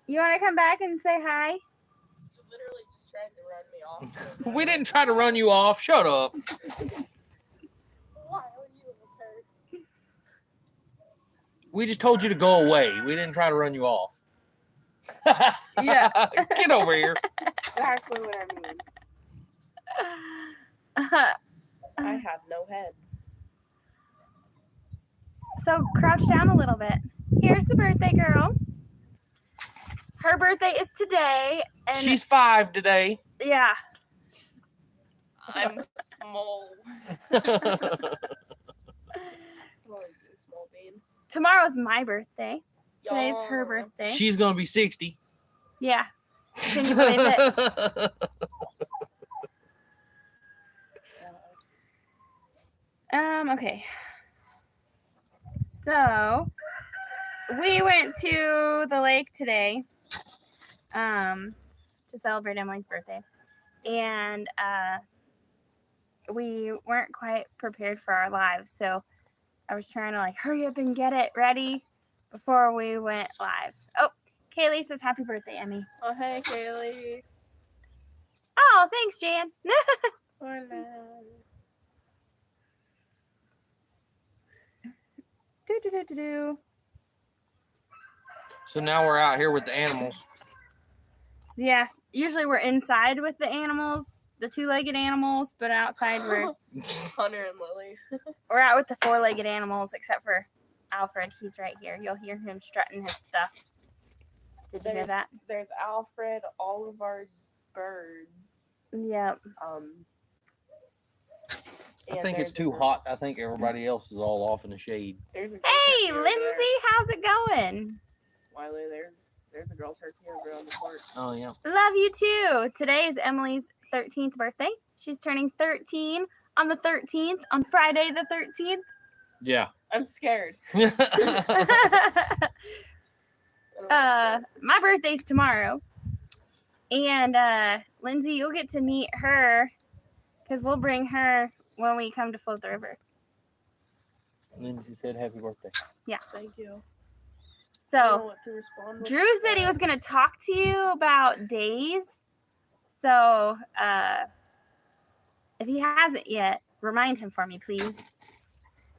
You want to come back and say hi? You literally just tried to run me off. We didn't try to run you off. Shut up. Why are you a turd? We just told you to go away. We didn't try to run you off. Yeah. Get over here. Exactly what I mean. I have no head. So crouch down a little bit. Here's the birthday girl. Her birthday is today, and She's 5 today. yeah. I'm small. Small bean. Tomorrow's my birthday. Today's her Y'all. birthday. She's gonna be 60. Yeah. Can you believe it? Okay. So we went to the lake today to celebrate Emily's birthday. And we weren't quite prepared for our lives, so I was trying to like hurry up and get it ready before we went live. Oh, Kaylee says happy birthday, Emmy. Oh, hey, Kaylee. Oh, thanks, Jan. Do. So now we're out here with the animals. Yeah, usually we're inside with the animals, the two-legged animals, but outside Hunter and Lily. we're out with the four-legged animals, except for Alfred. He's right here. You'll hear him strutting his stuff. Did you hear that? There's Alfred, all of our birds. Yep. I think it's too hot. I think everybody else is all off in the shade. Hey, Lindsay, how's it going? Wiley, there's a girl turkey over on the court. Oh, yeah. Love you too. Today is Emily's 13th birthday. She's turning 13 on the 13th, on Friday the 13th. Yeah. I'm scared. My birthday's tomorrow. And Lindsay, you'll get to meet her because we'll bring her when we come to float the river. Lindsay said happy birthday. Yeah. Thank you. So, I don't know what to respond with. Drew said he was going to talk to you about days. So, if he hasn't yet, remind him for me, please.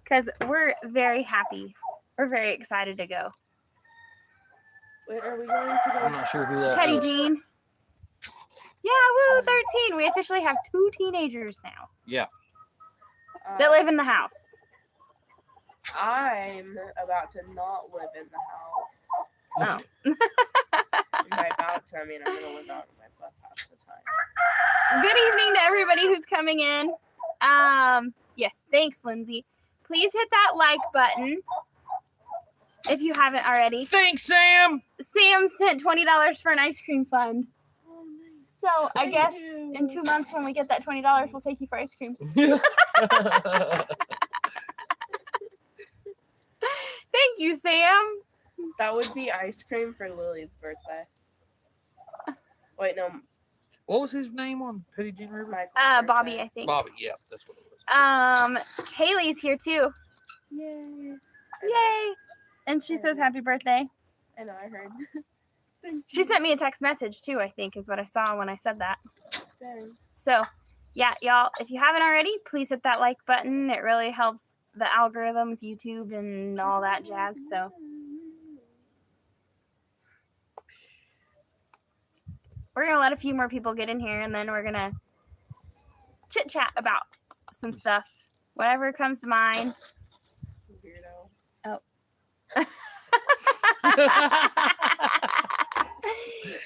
Because we're very happy. We're very excited to go. Wait, are we going to I'm go? not sure who that Teddy is. Jean. Yeah, woo, 13. We officially have 2 teenagers now Yeah. that live in the house. I'm about to not live in the house. Oh. By about to, I mean I'm going to live out in my bus half the time. Good evening to everybody who's coming in. Yes, thanks, Lindsay. Please hit that like button if you haven't already. Thanks, Sam. Sam sent $20 for an ice cream fund. Oh, nice. So I Thank guess you. in 2 months when we get that $20, we'll take you for ice cream. Thank you, Sam. That would be ice cream for Lily's birthday. Wait, no. What was his name on Petty Jean River? Michael's Bobby, birthday. I think. Bobby, yeah, that's what it was. Kaylee's here too. Yay. Yay. And she says happy birthday. I know, I heard. She sent me a text message too, I think, is what I saw when I said that. Dang. So, yeah, y'all, if you haven't already, please hit that like button. It really helps the algorithm with YouTube and all that jazz. So, we're going to let a few more people get in here, and then we're going to chit-chat about some stuff. Whatever comes to mind. Weirdo. Oh.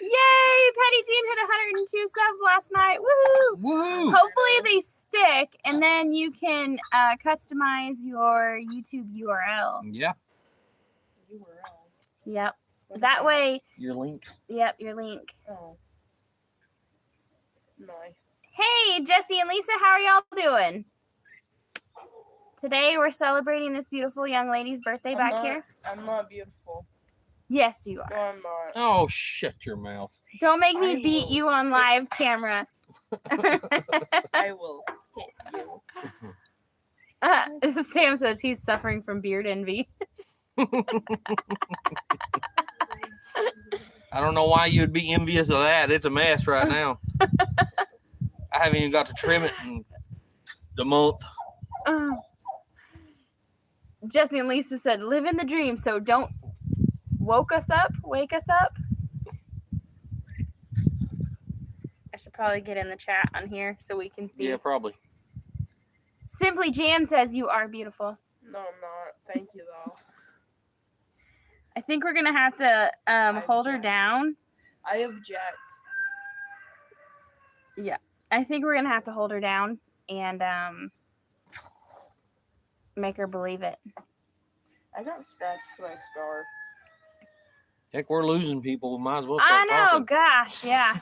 Yay! Petty Jean hit 102 subs last night. Woohoo! Woohoo! Hopefully they stick, and then you can customize your YouTube URL. Yeah, URL. Yep. That way, your link. yep, your link. Oh. Nice. Hey, Jesse and Lisa, how are y'all doing? Today we're celebrating this beautiful young lady's birthday back here. I'm not beautiful. Yes, you No, are. I'm not. Oh, shut your mouth. Don't make me I beat will. you on live camera. I will hit you. Sam says he's suffering from beard envy. I don't know why you would be envious of that. It's a mess right now. I haven't even got to trim it in the month. Jesse and Lisa said, live in the dream, so don't wake us up. I should probably get in the chat on here so we can see. Yeah, probably. Simply Jan says, you are beautiful. No, I'm not. Thank you, though. I think we're going to have to hold her down. I object. Yeah. I think we're going to have to hold her down and make her believe it. I got scratched my scar. Heck, we're losing people. We might as well start I know, talking. gosh, yeah.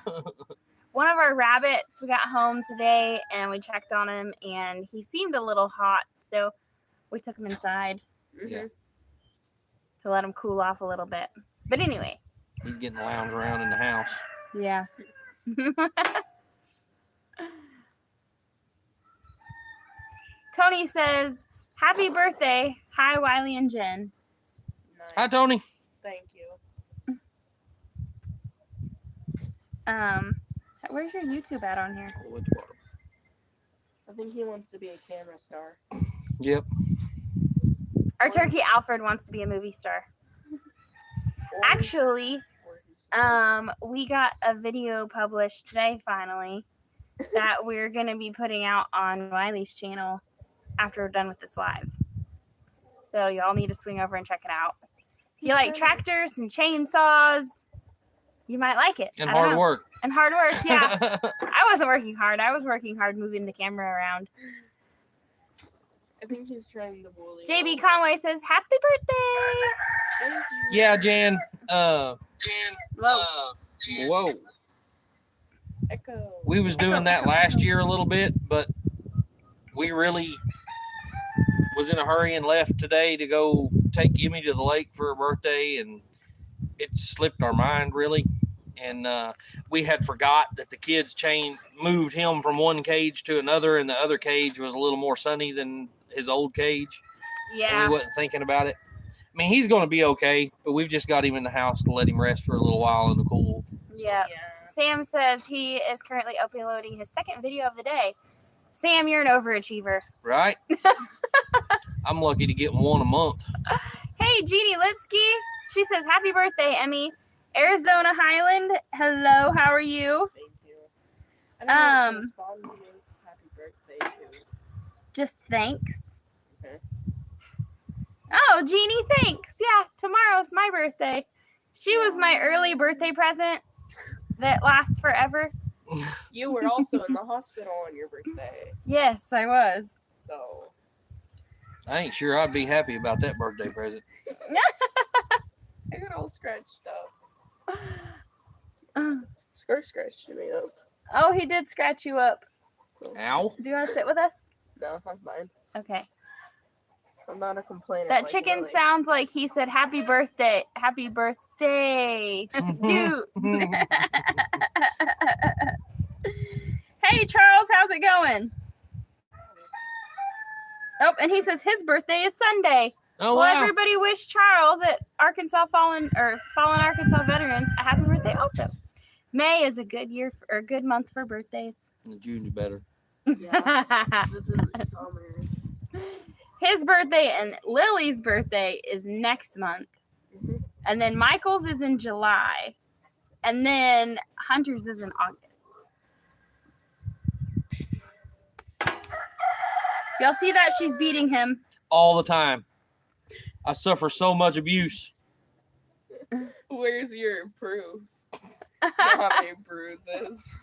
One of our rabbits, we got home today and we checked on him and he seemed a little hot. So we took him inside Yeah. to let him cool off a little bit. But anyway. He's getting lounged around in the house. Yeah. Tony says, happy birthday. Hi, Wiley and Jen. Nice. Hi, Tony. Thank you. Where's your YouTube at on here? All the way at the bottom. I think he wants to be a camera star. Yep. Our turkey Alfred wants to be a movie star. Or- Actually, or his- we got a video published today finally that we're going to be putting out on Wiley's channel after we're done with this live. So y'all need to swing over and check it out. If you like tractors and chainsaws, you might like it. And I don't hard know. work. And hard work, yeah. I wasn't working hard. I was working hard moving the camera around. I think he's trying to bully. JB me. Conway says, happy birthday. Thank you. Yeah, Jan. Whoa. Whoa. Echo. We was doing that last year a little bit, but we really was in a hurry and left today to go take Yimmy to the lake for her birthday, and it slipped our mind really. And we had forgot that the kids moved him from one cage to another, and the other cage was a little more sunny than his old cage. And Yeah. we wasn't thinking about it. I mean, he's going to be okay, but we've just got him in the house to let him rest for a little while in the cool. Yeah. Sam says he is currently uploading his second video of the day. Sam, you're an overachiever. Right? I'm lucky to get one a month. Hey, Jeannie Lipsky. She says, happy birthday, Emmy. Arizona Highland. Hello, how are you? Thank you. I don't know what to respond to you. Happy birthday to. Just thanks. Okay. Oh, Jeannie, thanks. Yeah, tomorrow's my birthday. She was my early birthday present that lasts forever. You were also in the hospital on your birthday, Yes, I was. so I ain't sure I'd be happy about that birthday present. I got all scratched up. Scar scratched me up. Oh, he did scratch you up. So, Ow. Do you want to sit with us? no, I'm fine. Okay. I'm not a complainer. That like chicken Lily. sounds like he said happy birthday. Happy birthday. Dude. Hey, Charles, how's it going? Oh, and he says his birthday is Sunday. Oh, Well, wow. everybody wish Charles at Fallen Arkansas Veterans a happy birthday also. May is a good good month for birthdays. June's better. Yeah, it's in the summer. His birthday and Lily's birthday is next month. Mhm. And then Michael's is in July. And then Hunter's is in August. Y'all see that? She's beating him. All the time. I suffer so much abuse. Where's your proof? How many bruises?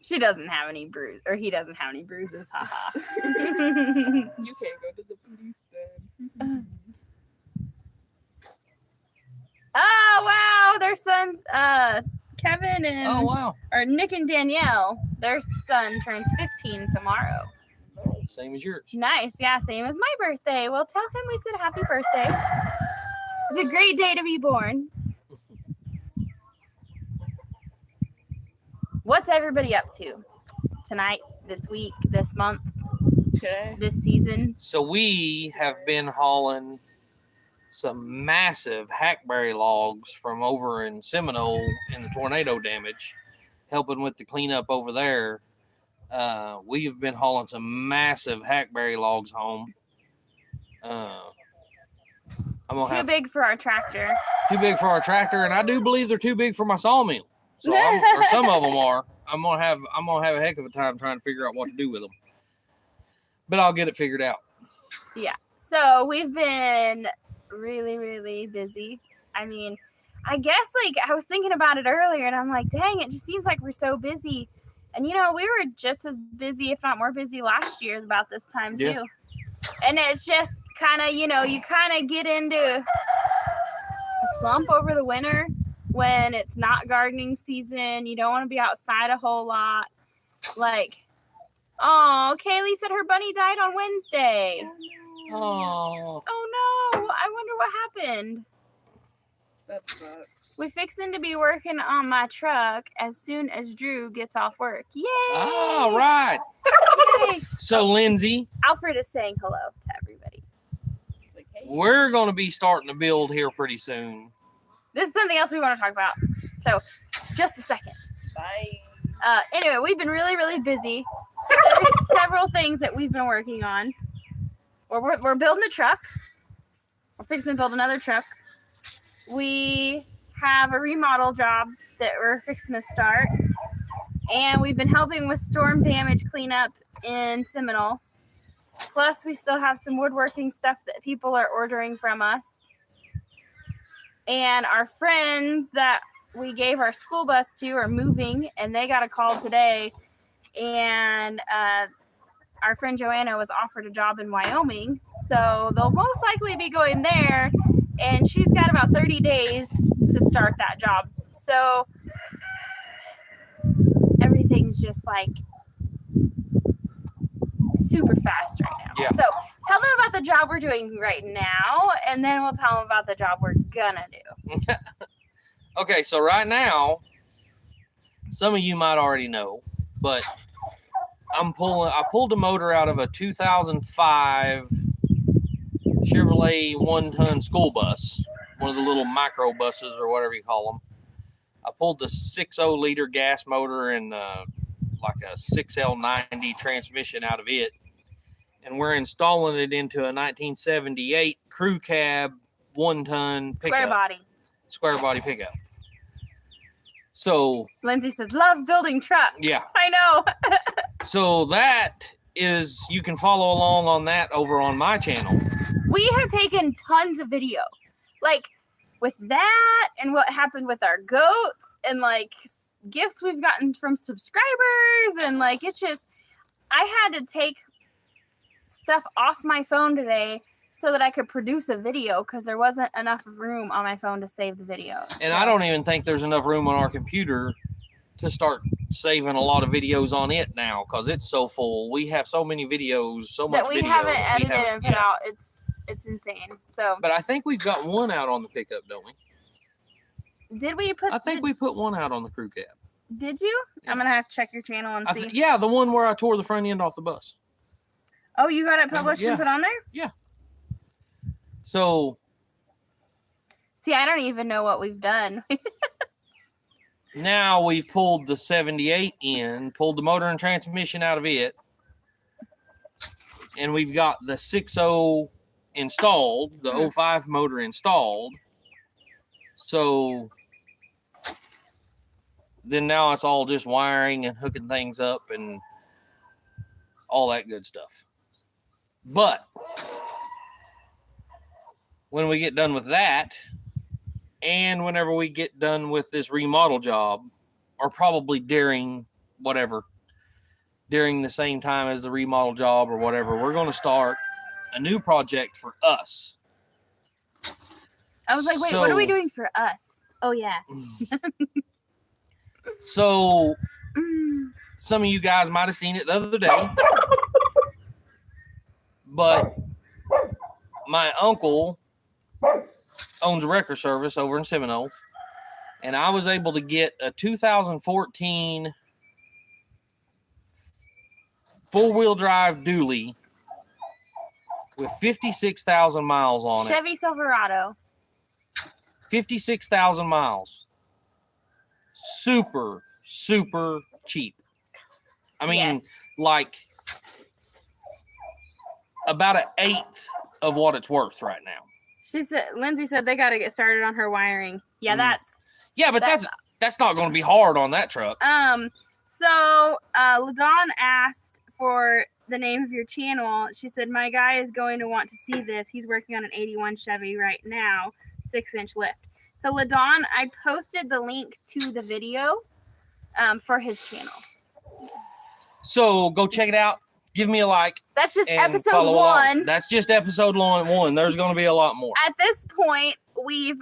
She doesn't have any bruises. Or he doesn't have any bruises. Haha. You can't go to the police then. Oh, wow. Their sons, Kevin and Oh, wow. or Nick and Danielle, their son turns 15 tomorrow. Same as yours. Nice. Yeah, same as my birthday. Well, tell him we said happy birthday. It's a great day to be born. What's everybody up to tonight, this week, this month, Okay. this season? So we have been hauling some massive hackberry logs from over in Seminole in the tornado damage, helping with the cleanup over there. We have been hauling some massive hackberry logs home. I'm gonna Too have big for our tractor. too big for our tractor, and I do believe they're too big for my sawmill. So or some of them are. I'm gonna have a heck of a time trying to figure out what to do with them. But I'll get it figured out. Yeah. So we've been really, really busy. I mean, I guess like I was thinking about it earlier and I'm like, dang, it just seems like we're so busy. And you know, we were just as busy, if not more busy last year about this time too. Yeah. And it's just kind of, you know, you kind of get into a slump over the winter when it's not gardening season. You don't want to be outside a whole lot. Like, oh, Kaylee said her bunny died on Wednesday. Oh, Oh no, I wonder what happened. That sucks. We fixing to be working on my truck as soon as Drew gets off work. Yay! all right. Yay! So Lindsay, Alfred is saying hello to everybody. It's like, hey, we're gonna be starting to build here pretty soon. This is something else we want to talk about. So, just a second. bye. Anyway, we've been really, really busy. So there's several things that we've been working on. We're building a truck. We're fixing to build another truck. We have a remodel job that we're fixing to start. And we've been helping with storm damage cleanup in Seminole. Plus, we still have some woodworking stuff that people are ordering from us. And our friends that we gave our school bus to are moving, and they got a call today. And our friend Joanna was offered a job in Wyoming, so they'll most likely be going there. And she's got about 30 days to start that job. So everything's just like super fast right now. Yeah. So tell them about the job we're doing right now, and then we'll tell them about the job we're gonna do. Okay, so right now, some of you might already know, but I pulled a motor out of a 2005 Chevrolet 1-ton school bus, one of the little micro buses or whatever you call them. I pulled the 6.0 liter gas motor and like a 6L90 transmission out of it, and we're installing it into a 1978 crew cab 1-ton pickup. Square body pickup. So Lindsay says, love building trucks. Yeah. I know. So that is, you can follow along on that over on my channel. We have taken tons of video. Like with that and what happened with our goats and like gifts we've gotten from subscribers. And like, it's just, I had to take stuff off my phone today so that I could produce a video because there wasn't enough room on my phone to save the video. And I don't even think there's enough room on our computer to start saving a lot of videos on it now because it's so full. We have so many videos, so much that we video haven't that we edited and put out. It's insane. So, but I think we've got one out on the pickup, don't we? did we put? I think we put one out on the crew cab. Did you? Yeah. I'm gonna have to check your channel and see. Yeah, the one where I tore the front end off the bus. Oh, you got it published Yeah. and put on there? So See, I don't even know what we've done. now we've pulled the 78 in, pulled the motor and transmission out of it, and we've got the 6.0 installed, the 05 motor installed. So then now it's all just wiring and hooking things up and all that good stuff. But when we get done with that, and whenever we get done with this remodel job, or probably during the same time as the remodel job or whatever, we're going to start a new project for us. I was like, wait, what are we doing for us? Oh, yeah. So some of you guys might have seen it the other day, but my uncle owns a record service over in Seminole, and I was able to get a 2014 four-wheel drive dually with 56,000 miles on it. Chevy Silverado. 56,000 miles. Super, super cheap. I mean, Yes. like about an eighth of what it's worth right now. She said, Lindsay said they got to get started on her wiring. Yeah, Mm. Yeah, but that's not going to be hard on that truck. So LaDawn asked for the name of your channel. She said, my guy is going to want to see this. He's working on an 81 Chevy right now, 6-inch lift. So LaDawn, I posted the link to the video for his channel. So go check it out. Give me a like. That's just and episode follow 1. along. That's just episode 1. There's going to be a lot more. At this point, we've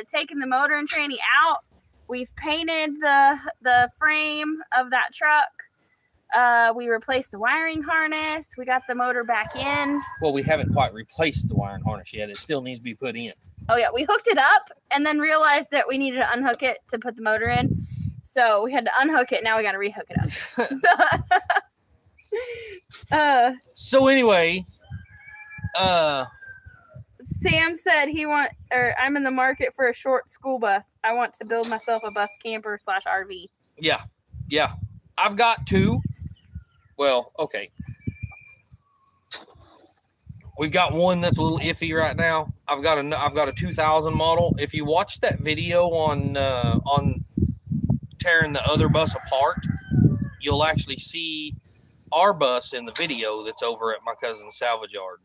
taken the motor and tranny out. We've painted the frame of that truck. We replaced the wiring harness. We got the motor back in. Well, we haven't quite replaced the wiring harness yet. It still needs to be put in. Oh yeah, we hooked it up and then realized that we needed to unhook it to put the motor in. So we had to unhook it. Now we got to rehook it up. So anyway, Sam said I'm in the market for a short school bus. I want to build myself a bus camper / RV. Yeah. I've got 2. Well, okay. We've got one that's a little iffy right now. I've got a 2000 model. If you watch that video on tearing the other bus apart, you'll actually see our bus in the video that's over at my cousin's salvage yard.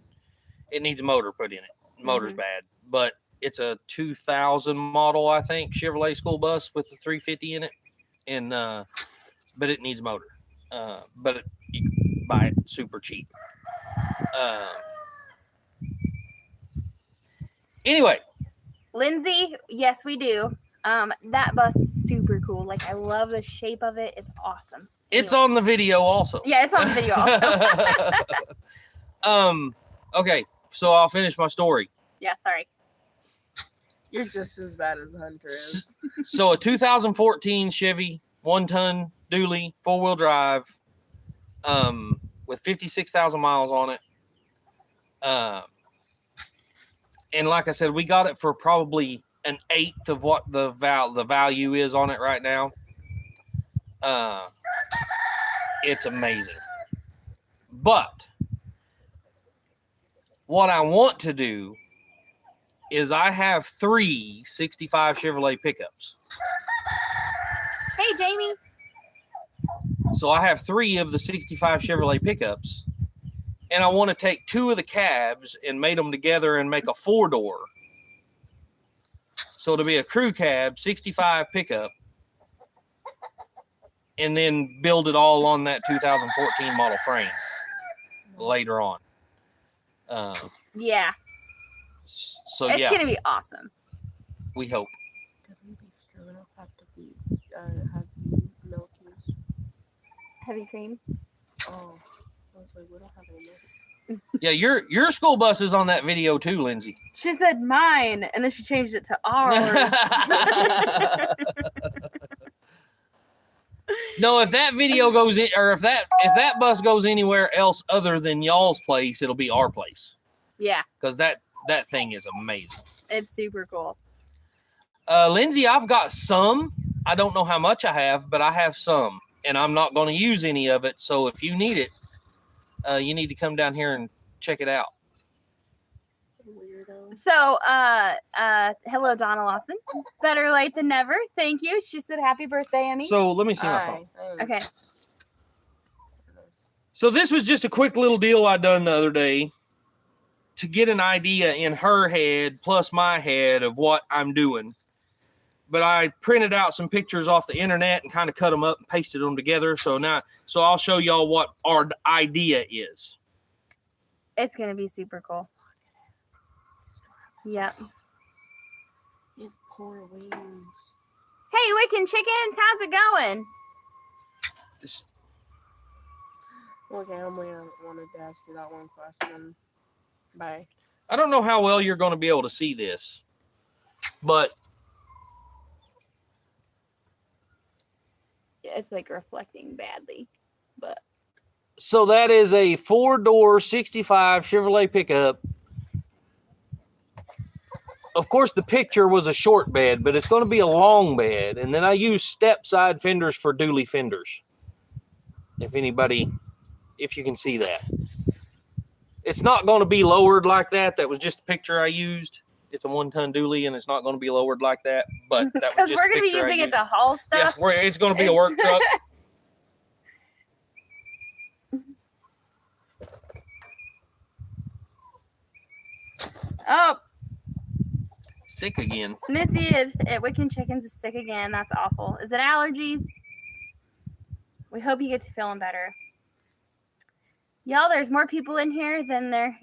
It needs a motor put in it. The motor's bad, but it's a 2000 model, I think, Chevrolet school bus with the 350 in it, and but it needs a motor. But you can buy it super cheap. Anyway, Lindsay, yes, we do. That bus is super cool. Like, I love the shape of it. It's awesome. it's on the video also. Yeah, it's on the video also. Okay, so I'll finish my story. Yeah, sorry. You're just as bad as Hunter is. So a 2014 Chevy 1-ton dually 4-wheel drive, with 56,000 miles on it. And like I said, we got it for probably an eighth of what the value is on it right now. It's amazing. But what I want to do is I have 3 65 Chevrolet pickups. Hey, Jamie. So I have 3 of the 65 Chevrolet pickups, and I want to take 2 of the cabs and mate them together and make a 4-door. So it'll be a crew cab, 65 pickup, and then build it all on that 2014 model frame later on. Yeah. So It's yeah, going to be awesome. we hope. Doesn't beef stroganoff have to be have milk use? Heavy cream. Oh, I was like, we don't have any milk. Yeah, your school bus is on that video too, Lindsay. She said mine, and then she changed it to ours. No, if that video goes in, or if that bus goes anywhere else other than y'all's place, it'll be our place. Yeah, Because that thing is amazing. it's super cool. Lindsay, I've got some. I don't know how much I have, but I have some, and I'm not going to use any of it. So if you need it, you need to come down here and check it out. Weirdo. So, hello, Donna Lawson. Better late than never. Thank you. She said happy birthday, Emmy. So let me see my phone. Okay. So this was just a quick little deal I done the other day to get an idea in her head plus my head of what I'm doing. But I printed out some pictures off the internet and kind of cut them up and pasted them together. So I'll show y'all what our idea is. It's going to be super cool. Yep. His poor wings. Hey, Wiccan Chickens, how's it going? Okay, I only wanted to ask you that one question. Bye. I don't know how well you're going to be able to see this, but It's like reflecting badly, but So that is a 4-door 65 Chevrolet pickup. Of course, the picture was a short bed, but it's going to be a long bed. And then I use step side fenders for dually fenders. If you can see that. It's not going to be lowered like that. That was just a picture I used. It's a 1-ton dually, and it's not going to be lowered like that. But that was Because just we're going to be using it to haul stuff. Yes, it's going to be a work truck. Oh, Sick again. Missy at Wicked Chickens is sick again. That's awful. Is it allergies? We hope you get to feeling better. Y'all, there's more people in here than there,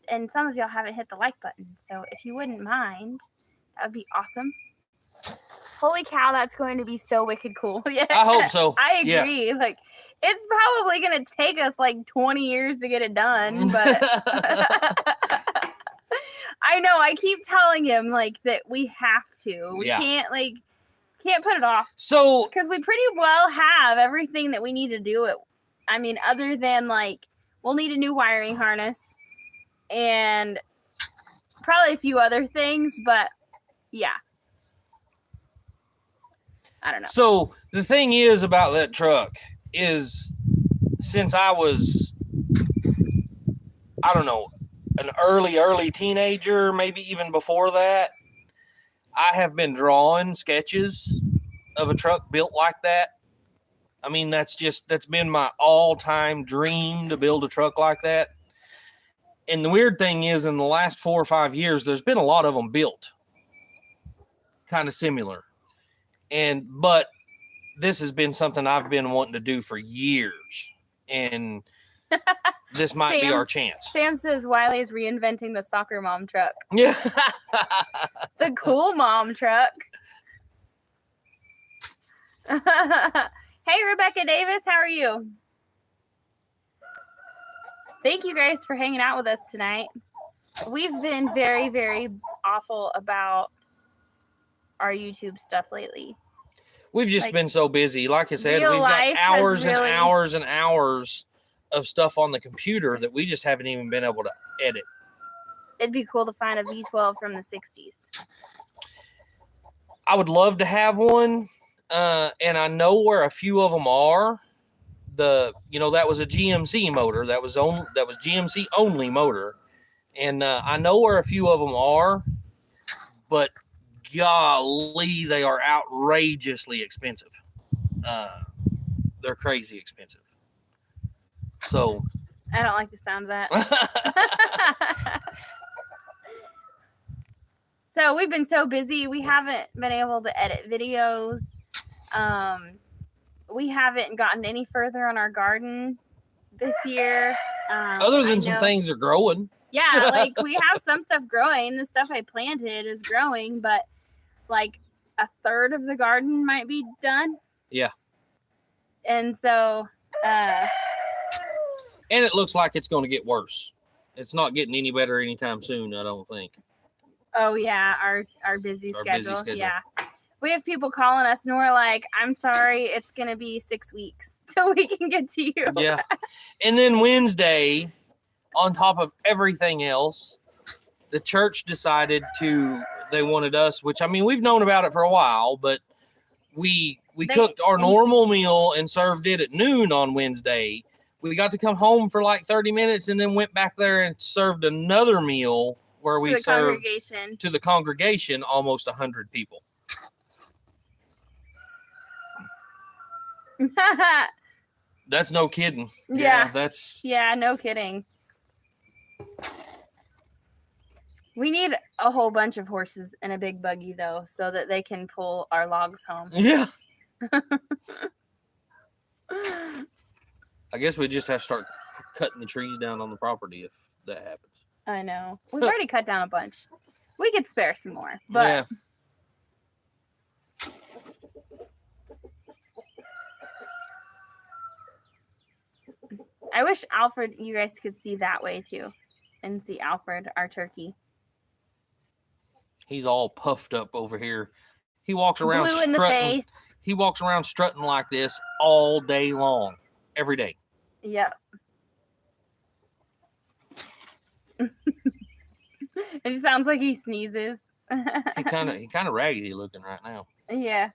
and some of y'all haven't hit the like button. So if you wouldn't mind, that would be awesome. Holy cow, that's going to be so wicked cool. Yeah, I hope so. I agree. Yeah. Like, it's probably going to take us like 20 years to get it done, but I know. I keep telling him like that we have to. We can't put it off. So, because we pretty well have everything that we need to do it. I mean, other than like, we'll need a new wiring harness and probably a few other things, but yeah. I don't know. So the thing is about that truck is since I was, I don't know, an early teenager, maybe even before that, I have been drawing sketches of a truck built like that. I mean, that's been my all-time dream to build a truck like that. And the weird thing is, in the last 4 or 5 years, there's been a lot of them built, kind of similar. But this has been something I've been wanting to do for years, and this might be our chance. Sam says Wiley is reinventing the soccer mom truck. Yeah. The cool mom truck. Hey, Rebecca Davis, how are you? Thank you guys for hanging out with us tonight. We've been very, very awful about our YouTube stuff lately. We've just been so busy. Like I said, we've got hours and hours and hours of stuff on the computer that we just haven't even been able to edit. It'd be cool to find a V12 from the 60s. I would love to have one. And I know where a few of them are. That was a GMC motor. That was GMC only motor. And I know where a few of them are, but golly, they are outrageously expensive. They're crazy expensive. So I don't like the sound of that. So we've been so busy. We haven't been able to edit videos. We haven't gotten any further on our garden this year. Other than some things are growing. Yeah, like we have some stuff growing. The stuff I planted is growing, but like a third of the garden might be done. Yeah. And so and it looks like it's going to get worse. It's not getting any better anytime soon, I don't think. Oh yeah, our busy schedule. Yeah. We have people calling us and we're like, I'm sorry, it's going to be 6 weeks till we can get to you. Yeah. And then Wednesday, on top of everything else, the church decided they wanted us, which, I mean, we've known about it for a while, but we cooked our normal meal and served it at noon on Wednesday. We got to come home for like 30 minutes and then went back there and served another meal where we served to the congregation almost 100 people. That's no kidding. Yeah. Yeah, no kidding. We need a whole bunch of horses and a big buggy though, so that they can pull our logs home. Yeah. I guess we just have to start cutting the trees down on the property if that happens. I know. We've already cut down a bunch. We could spare some more, but yeah. I wish Alfred, you guys could see that way too, and see Alfred, our turkey. He's all puffed up over here. He walks around blue in the face. He walks around strutting like this all day long, every day. Yep. It just sounds like he sneezes. He kind of raggedy looking right now. Yeah.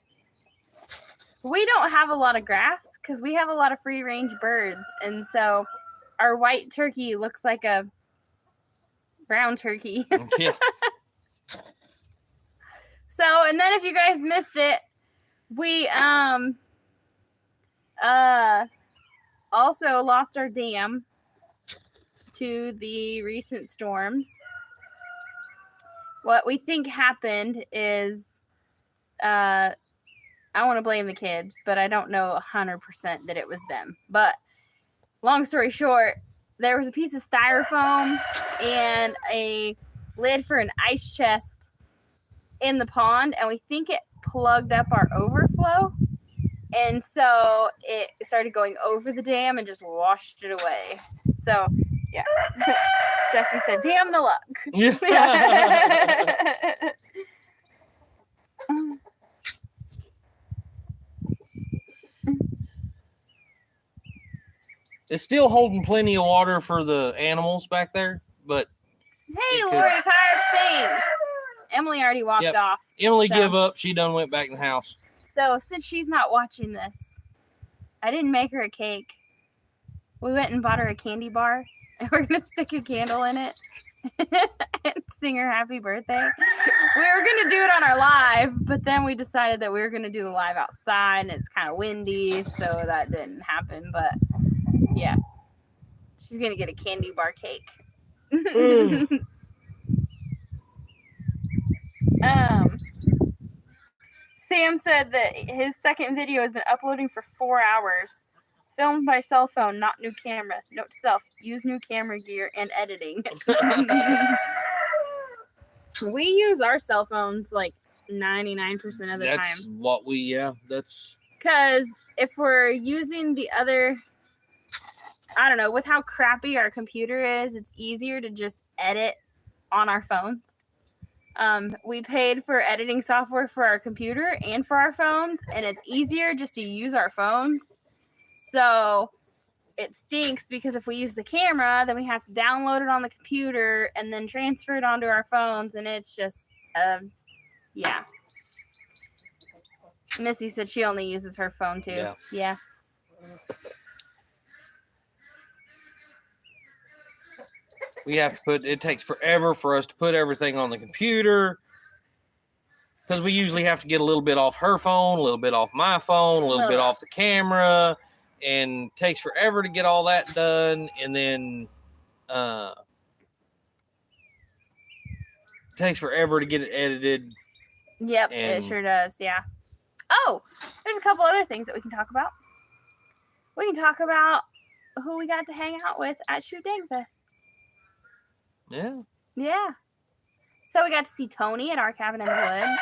We don't have a lot of grass because we have a lot of free range birds, and so our white turkey looks like a brown turkey. Yeah. So, and then if you guys missed it, we also lost our dam to the recent storms. What we think happened is I want to blame the kids, but I don't know 100% that it was them. But long story short, there was a piece of styrofoam and a lid for an ice chest in the pond, and we think it plugged up our overflow. And so it started going over the dam and just washed it away. So, yeah. Jesse said, damn the luck. Yeah. It's still holding plenty of water for the animals back there, but Hey, Lori Carp, thanks. Emily already walked off. Emily give up. She done went back in the house. So since she's not watching this, I didn't make her a cake. We went and bought her a candy bar, and we're going to stick a candle in it and sing her happy birthday. We were going to do it on our live, but then we decided that we were going to do the live outside, and it's kind of windy, so that didn't happen. But yeah, she's going to get a candy bar cake. Sam said that his second video has been uploading for 4 hours. Filmed by cell phone, not new camera. Note to self, use new camera gear and editing. We use our cell phones like 99% of the That's time. what we, that's... Because if we're using the other, I don't know, with how crappy our computer is, it's easier to just edit on our phones. We paid for editing software for our computer and for our phones, and it's easier just to use our phones. So it stinks because if we use the camera, then we have to download it on the computer and then transfer it onto our phones, and it's just, yeah. Missy said she only uses her phone too. Yeah. We have to put, it takes forever for us to put everything on the computer because we usually have to get a little bit off her phone, a little bit off my phone, a little bit off the camera, and it takes forever to get all that done. And then it takes forever to get it edited. Yep, it sure does. Yeah. Oh, there's a couple other things that we can talk about. We can talk about who we got to hang out with at Shoot Dang Fest. Yeah. Yeah. So we got to see Tony at our cabin in the woods.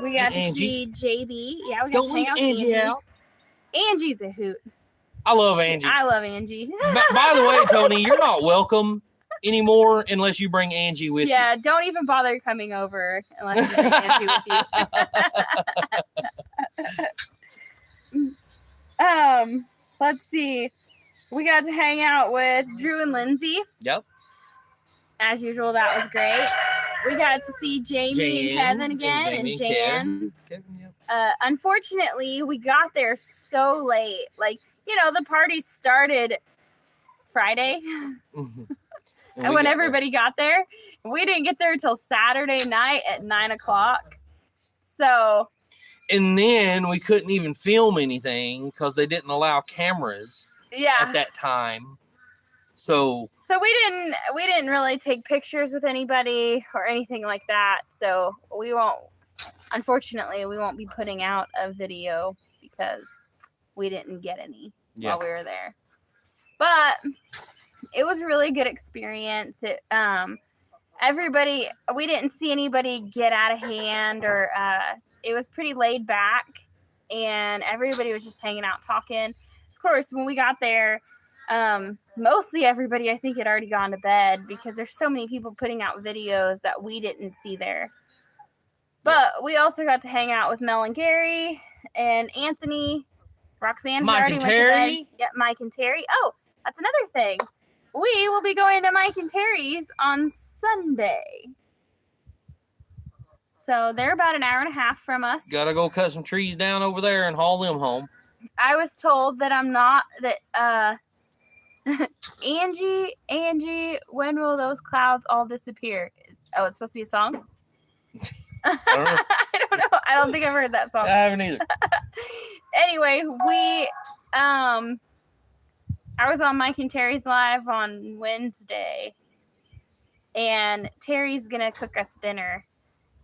We got to see JB. Yeah, we got to hang out with Angie. Angie's a hoot. I love Angie. I love Angie. By the way, Tony, you're not welcome anymore unless you bring Angie with you. Yeah, don't even bother coming over unless you bring Angie with you. Let's see. We got to hang out with Drew and Lindsay. Yep. As usual, that was great. We got to see Jamie and Kevin again, and Jan. Unfortunately, we got there so late. Like, you know, the party started Friday. And when everybody got there, we didn't get there until Saturday night at 9:00. So. And then we couldn't even film anything because they didn't allow cameras at that time. So we didn't really take pictures with anybody or anything like that. So unfortunately, we won't be putting out a video because we didn't get any while we were there. But it was a really good experience. We didn't see anybody get out of hand, or it was pretty laid back, and everybody was just hanging out talking. Of course, when we got there, mostly everybody I think had already gone to bed because there's so many people putting out videos that we didn't see there. But we also got to hang out with Mel and Gary and Anthony, Roxanne. Mike and Terry. Yeah, Mike and Terry. Oh, that's another thing. we will be going to Mike and Terry's on Sunday. So they're about an hour and a half from us. Gotta go cut some trees down over there and haul them home. I was told that Angie, when will those clouds all disappear? Oh, it's supposed to be a song? I don't know. I don't know. I don't think I've heard that song. I haven't either. Anyway, I was on Mike and Terry's live on Wednesday, and Terry's gonna cook us dinner,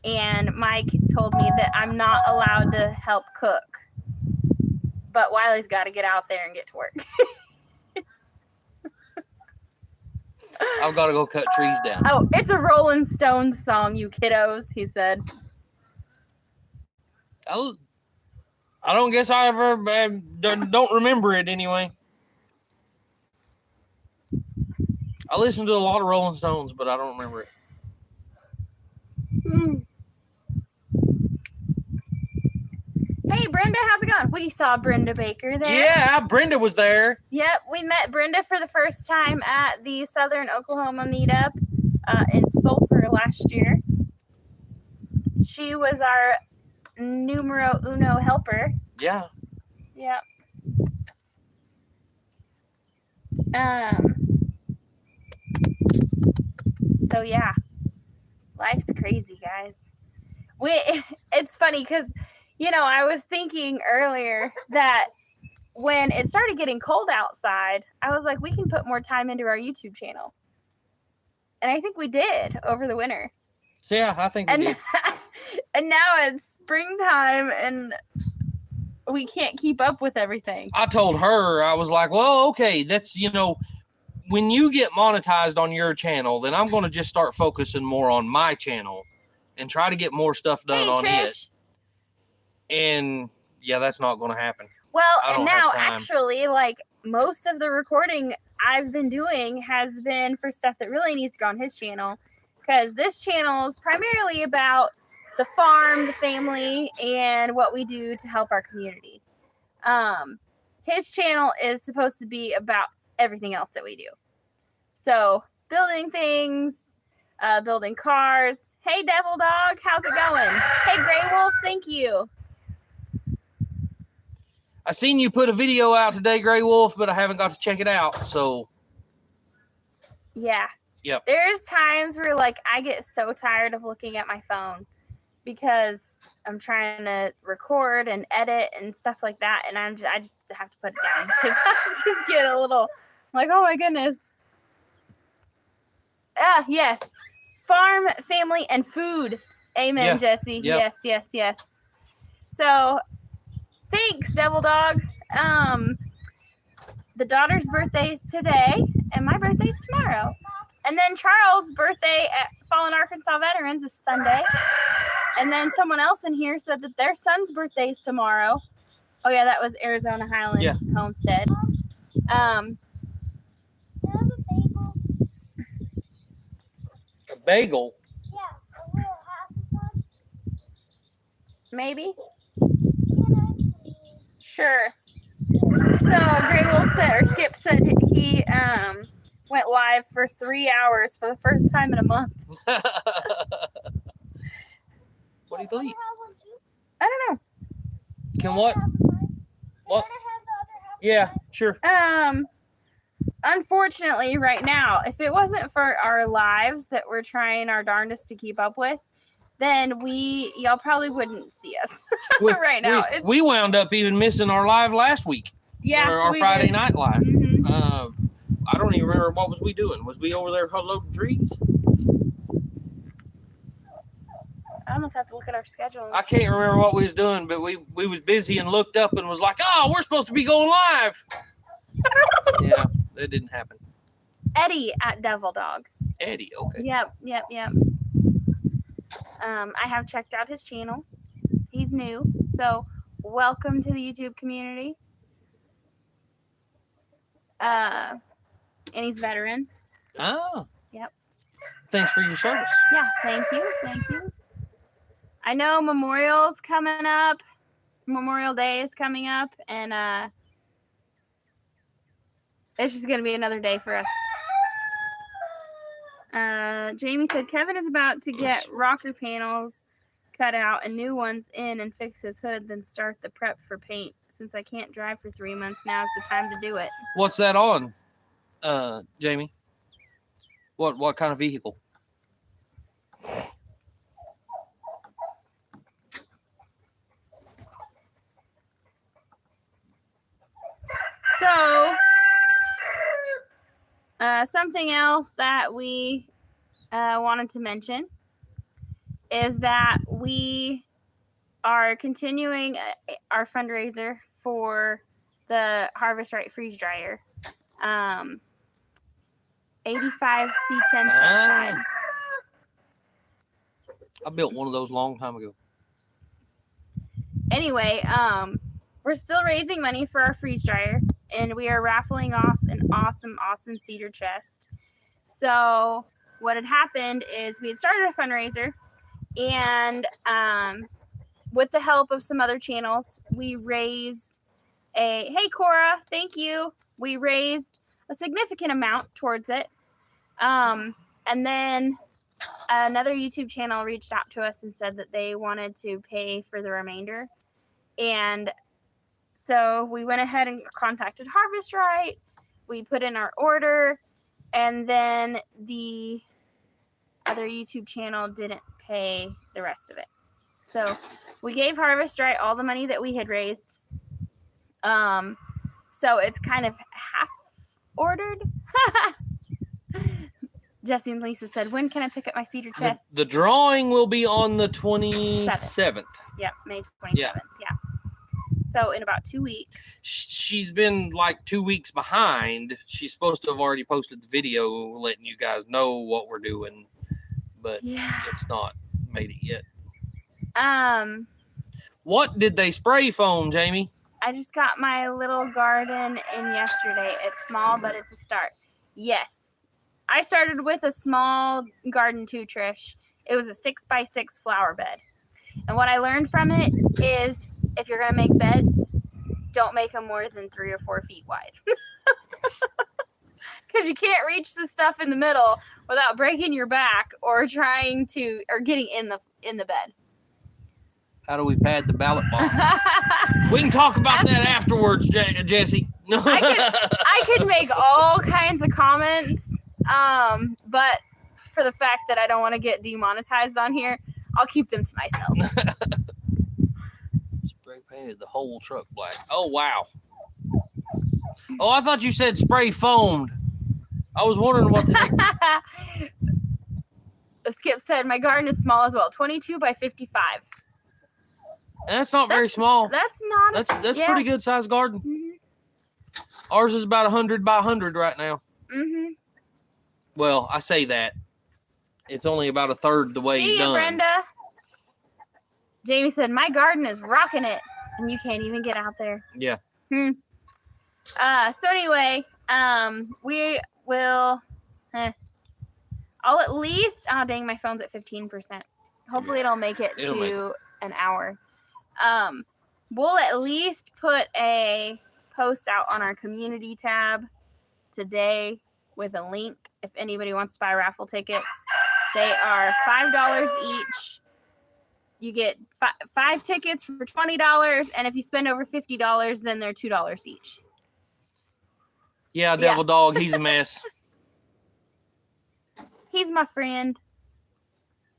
and Mike told me that I'm not allowed to help cook, but Wiley's got to get out there and get to work. I've got to go cut trees down. Oh, it's a Rolling Stones song, you kiddos, he said. I don't guess I ever don't remember it anyway. I listened to a lot of Rolling Stones, but I don't remember it. Hey, Brenda, how's it going? We saw Brenda Baker there. Yeah, Brenda was there. Yep, we met Brenda for the first time at the Southern Oklahoma meetup in Sulphur last year. She was our numero uno helper. Yeah. Yep. So yeah, life's crazy, guys. It's funny because, you know, I was thinking earlier that when it started getting cold outside, I was like, we can put more time into our YouTube channel. And I think we did over the winter. Yeah, I think we did. And now it's springtime and we can't keep up with everything. I told her, I was like, well, okay, that's, you know, when you get monetized on your channel, then I'm going to just start focusing more on my channel and try to get more stuff done on Trish. it. And yeah, that's not going to happen. Well, I and don't now have time. actually, like, most of the recording I've been doing has been for stuff that really needs to go on his channel, because this channel is primarily about the farm, the family, and what we do to help our community. His channel is supposed to be about everything else that we do. So, building things, building cars. Hey, Devil Dog, how's it going? Hey, Grey Wolf, thank you. I seen you put a video out today, Grey Wolf, but I haven't got to check it out. So, yeah. Yep. There's times where, like, I get so tired of looking at my phone because I'm trying to record and edit and stuff like that, and I just have to put it down because I just get a little like, oh my goodness. Yes. Farm, family, and food. Amen, Yeah. Jesse. Yep. Yes. So, thanks, Devil Dog. The daughter's birthday is today, and my birthday's tomorrow. And then Charles' birthday at Fallen Arkansas Veterans is Sunday. And then someone else in here said that their son's birthday is tomorrow. Oh yeah, that was Arizona Highland Homestead. A bagel? Yeah, a little half of one. Maybe? Can I please? Sure. So Grey Wolf said, or Skip said he went live for 3 hours for the first time in a month. What do you Can I delete? have one too? I don't know. Can what? Can I have mine? What? Can I have the other half? Yeah, sure. Unfortunately, right now, if it wasn't for our lives that we're trying our darndest to keep up with, then y'all probably wouldn't see us right now. We wound up even missing our live last week. Yeah, Our we Friday did. night live. Mhm. I don't even remember what was we doing. Was we over there loading trees? I almost have to look at our schedule. and I see. can't remember what we was doing, but we was busy and looked up and was like, oh, we're supposed to be going live. Yeah, that didn't happen. Eddie at Devil Dog. Eddie, okay. Yep. I have checked out his channel. He's new, so welcome to the YouTube community. And he's veteran. Oh. Yep. Thanks for your service. Yeah, thank you. I know Memorial's coming up. Memorial Day is coming up, and it's just gonna be another day for us Jamie said Kevin is about to get rocker panels cut out and new ones in and fix his hood, then start the prep for paint. Since I can't drive for 3 months, now is the time to do it. What's that on, Jamie? What kind of vehicle? So, something else that we wanted to mention is that we are continuing our fundraiser for the Harvest Right freeze dryer. 85 C10 Sunside. I built one of those a long time ago. Anyway, we're still raising money for our freeze dryer, and we are raffling off an awesome cedar chest. So what had happened is we had started a fundraiser, and with the help of some other channels, we raised hey Cora, thank you. We raised a significant amount towards it. And then another YouTube channel reached out to us and said that they wanted to pay for the remainder. And so we went ahead and contacted Harvest Right. We put in our order, and then the other YouTube channel didn't pay the rest of it. So we gave Harvest Right all the money that we had raised. So it's kind of half ordered. Jesse and Lisa said, when can I pick up my cedar chest? The drawing will be on the 27th. Yep, May 27th. Yeah. Yeah. So in about 2 weeks. She's been like 2 weeks behind. She's supposed to have already posted the video letting you guys know what we're doing, but it's not made it yet. What did they spray foam, Jamie? I just got my little garden in yesterday. It's small, but it's a start. Yes. I started with a small garden too, Trish. It was a 6x6 flower bed. And what I learned from it is if you're going to make beds, don't make them more than 3 or 4 feet wide. Because you can't reach the stuff in the middle without breaking your back or getting in the bed. How do we pad the ballot box? We can talk about that afterwards, Jesse. No. I could make all kinds of comments, but for the fact that I don't want to get demonetized on here, I'll keep them to myself. Spray painted the whole truck black. Oh, wow. Oh, I thought you said spray foamed. I was wondering what the heck. Skip said, my garden is small as well, 22 by 55. And that's not very small. That's not. That's pretty good sized garden. Mm-hmm. Ours is about 100 by 100 right now. Mm-hmm. Well, I say that. It's only about a third the way See done. Brenda. Jamie said, my garden is rocking it. And you can't even get out there. Yeah. So anyway, we will... I'll at least... Oh, dang, my phone's at 15%. Hopefully it'll make it to an hour. We'll at least put a post out on our community tab today with a link if anybody wants to buy raffle tickets. They are $5 each. You get 5 tickets for $20, and if you spend over $50, then they're $2 each. Yeah, Devil Dog, he's a mess. He's my friend.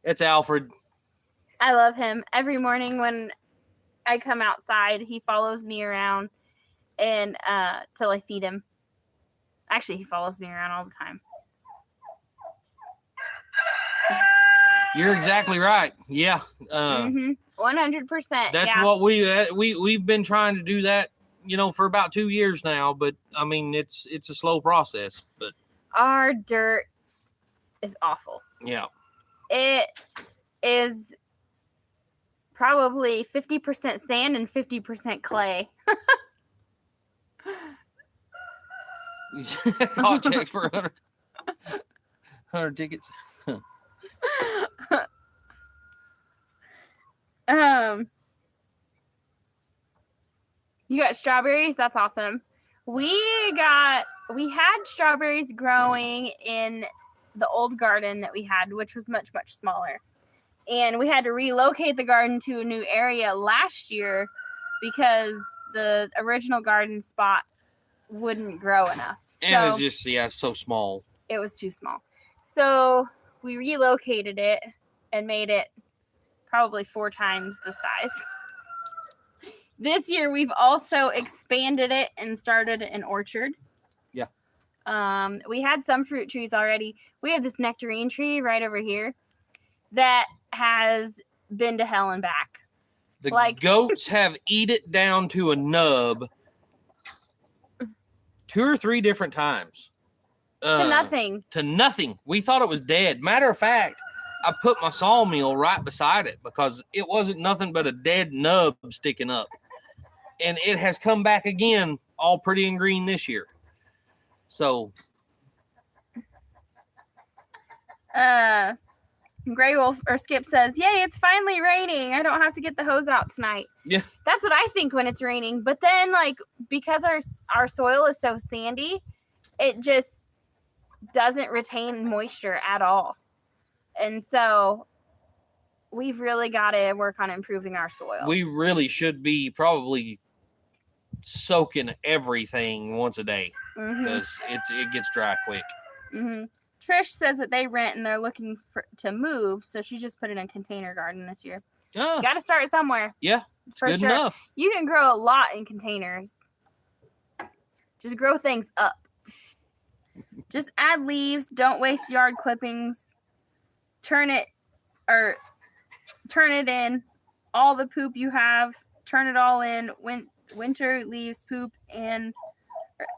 It's Alfred. I love him. Every morning when I come outside, he follows me around and till I feed him. Actually, he follows me around all the time. You're exactly right. Yeah. 100%. That's what we've been trying to do that, for about 2 years now. But I mean, it's a slow process. But our dirt is awful. Yeah. It is probably 50% sand and 50% clay. Hot checks for 100 tickets. You got strawberries? That's awesome. We had strawberries growing in the old garden that we had, which was much, much smaller. And we had to relocate the garden to a new area last year because the original garden spot wouldn't grow enough. And So it's just, it's so small. it was too small. So we relocated it and made it probably 4 times the size. This year we've also expanded it and started an orchard. Yeah. We had some fruit trees already. We have this nectarine tree right over here that has been to hell and back. The Like- goats have eat it down to a nub 2 or 3 different times. To nothing. To nothing. We thought it was dead. Matter of fact, I put my sawmill right beside it because it wasn't nothing but a dead nub sticking up. And it has come back again, all pretty and green this year. So, Gray Wolf or Skip says, "Yay, it's finally raining. I don't have to get the hose out tonight." Yeah. That's what I think when it's raining. But then, like, because our soil is so sandy, it just doesn't retain moisture at all. And so we've really got to work on improving our soil. we really should be probably soaking everything once a day Mhm, because it gets dry quick. mhm. Trish says that they rent and they're looking to move, so she just put in a container garden this year. Oh, Got to start somewhere. yeah, for good sure. enough. You can grow a lot in containers. Just grow things up. Just add leaves. Don't waste yard clippings. Turn it in. All the poop you have, turn it all in. Winter leaves, poop, and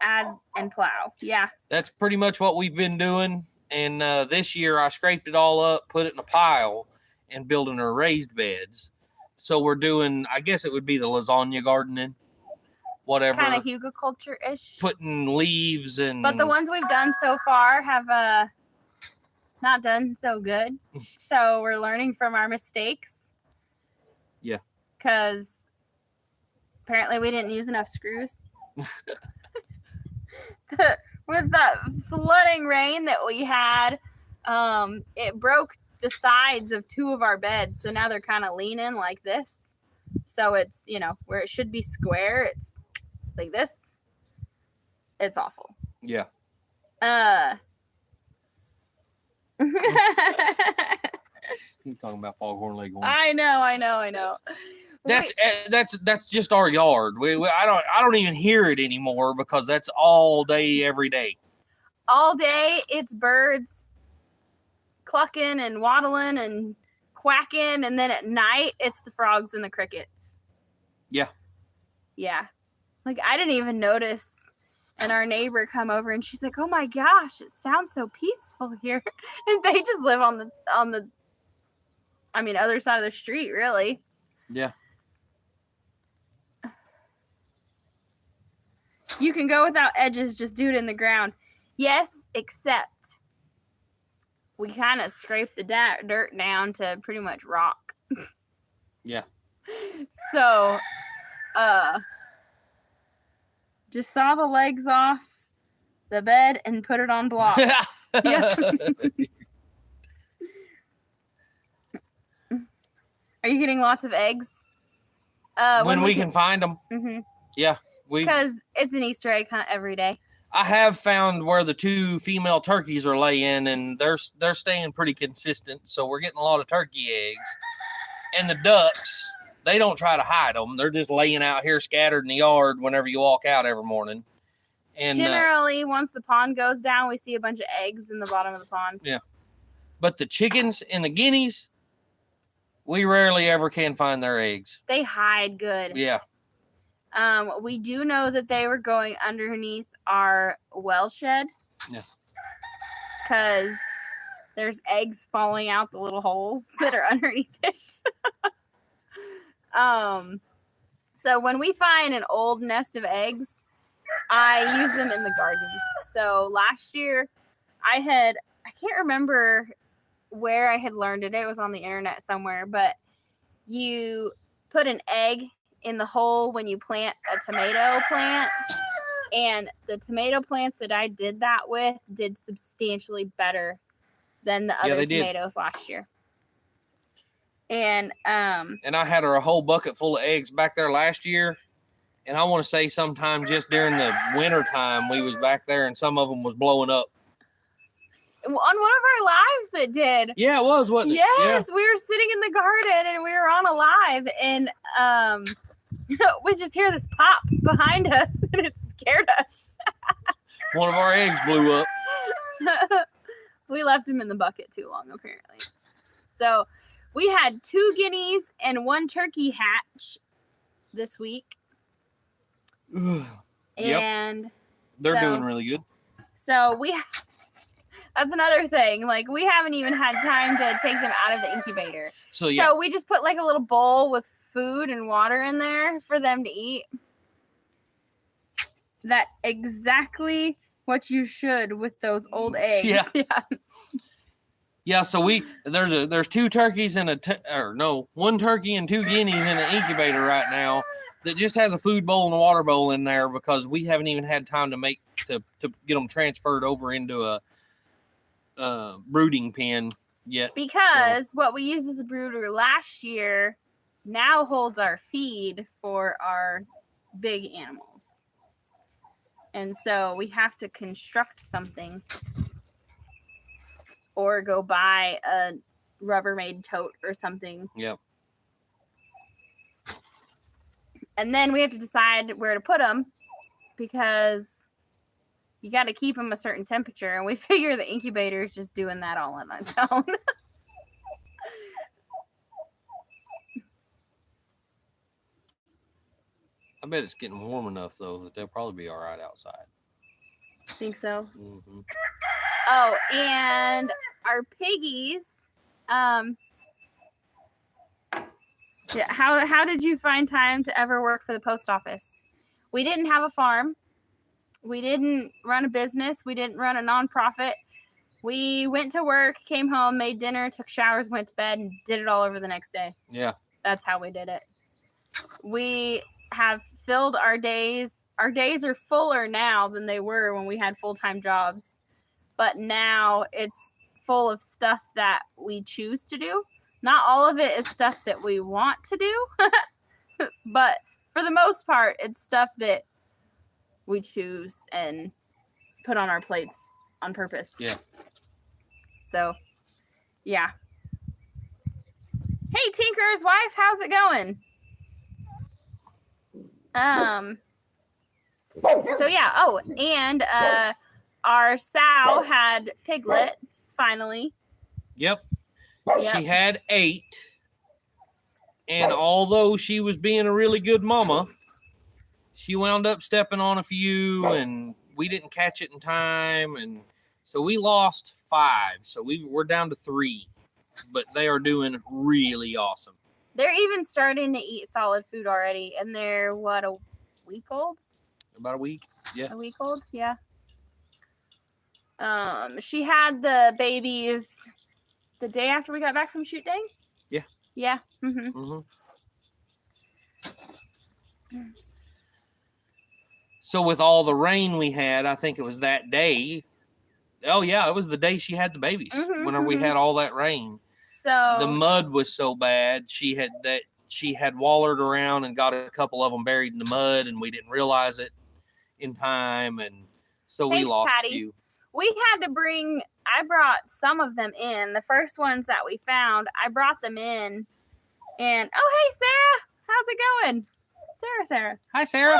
add and plow. Yeah. That's pretty much what we've been doing. And this year I scraped it all up, put it in a pile, and building our raised beds. So we're doing, I guess it would be the lasagna gardening, whatever. Kind of hugelculture-ish. Putting leaves and. But the ones we've done so far have not done so good. So we're learning from our mistakes. Yeah. Because apparently we didn't use enough screws. With that flooding rain that we had, it broke the sides of 2 of our beds. So now they're kind of leaning like this. So it's, where it should be square, it's like this. It's awful. Yeah. He's talking about foghorn leghorn. I know. That's just our yard. I don't even hear it anymore because that's all day, every day. All day it's birds clucking and waddling and quacking, and then at night it's the frogs and the crickets. Yeah. Like I didn't even notice, and our neighbor come over and she's like, "Oh my gosh, it sounds so peaceful here." And they just live on the other side of the street, really. Yeah. You can go without edges, just do it in the ground. Yes, except we kind of scraped the dirt down to pretty much rock. Yeah. So, just saw the legs off the bed and put it on blocks. Yeah. Are you getting lots of eggs? When we can find them. Mm-hmm. Yeah. Because it's an Easter egg hunt every day. I have found where the 2 female turkeys are laying, and they're staying pretty consistent. So we're getting a lot of turkey eggs. And the ducks, they don't try to hide them. They're just laying out here scattered in the yard whenever you walk out every morning. And generally, once the pond goes down, we see a bunch of eggs in the bottom of the pond. Yeah. But the chickens and the guineas, we rarely ever can find their eggs. They hide good. Yeah. We do know that they were going underneath our well shed. Yeah. Because there's eggs falling out the little holes that are underneath it. So when we find an old nest of eggs, I use them in the garden. So last year I can't remember where I had learned it. It was on the internet somewhere, but you put an egg in the hole when you plant a tomato plant, and the tomato plants that I did that with did substantially better than the Yeah, other they did. tomatoes last year. And And I had her a whole bucket full of eggs back there last year. And I want to say sometime just during the winter time, we was back there and some of them was blowing up. on one of our lives it did. Yeah, it was, wasn't it? Yes, we were sitting in the garden and we were on a live, and we just hear this pop behind us and it scared us. Yeah. One of our eggs blew up. We left him in the bucket too long, apparently. So we had 2 guineas and 1 turkey hatch this week. Yep. And They're so- doing really good. So that's another thing. Like, we haven't even had time to take them out of the incubator. So yeah, So we just put like a little bowl with food and water in there for them to eat. That exactly what you should with those old eggs. Yeah. yeah. So there's 2 turkeys and 1 turkey and 2 guineas in an incubator right now that just has a food bowl and a water bowl in there because we haven't even had time to get them transferred over into a brooding pen yet. Because what we used as a brooder last year now holds our feed for our big animals. And so we have to construct something or go buy a Rubbermaid tote or something. Yep. And then we have to decide where to put them because you got to keep them a certain temperature. And we figure the incubator is just doing that all on its own. I bet it's getting warm enough though that they'll probably be all right outside. Think so? Mm-hmm. Oh, and our piggies. Yeah, how did you find time to ever work for the post office? We didn't have a farm. We didn't run a business. We didn't run a nonprofit. We went to work, came home, made dinner, took showers, went to bed, and did it all over the next day. Yeah. That's how we did it. We have filled our days. Our days are fuller now than they were when we had full-time jobs. But now it's full of stuff that we choose to do. Not all of it is stuff that we want to do. But for the most part, it's stuff that we choose and put on our plates on purpose. Yeah. So, yeah. Hey, Tinker's wife, how's it going? So yeah. Oh, and our sow had piglets finally. Yep. Yep. She had 8. And although she was being a really good mama, she wound up stepping on a few and we didn't catch it in time. And so we lost 5. So we're down to 3. But they are doing really awesome. They're even starting to eat solid food already. And they're, what, a week old? About a week. Yeah. A week old? Yeah. She had the babies the day after we got back from shoot day? Yeah. Yeah. Mm-hmm. Mm-hmm. So with all the rain we had, I think it was that day. Oh yeah, it was the day she had the babies. Mhm, Whenever we had all that rain, So the mud was so bad. She had wallered around and got a couple of them buried in the mud, and we didn't realize it in time, and so we Thanks, lost Patty. a few. we had to bring, I brought some of them in. The first ones that we found, I brought them in. And, oh, hey, Sarah. How's it going? Sarah. Hi, Sarah.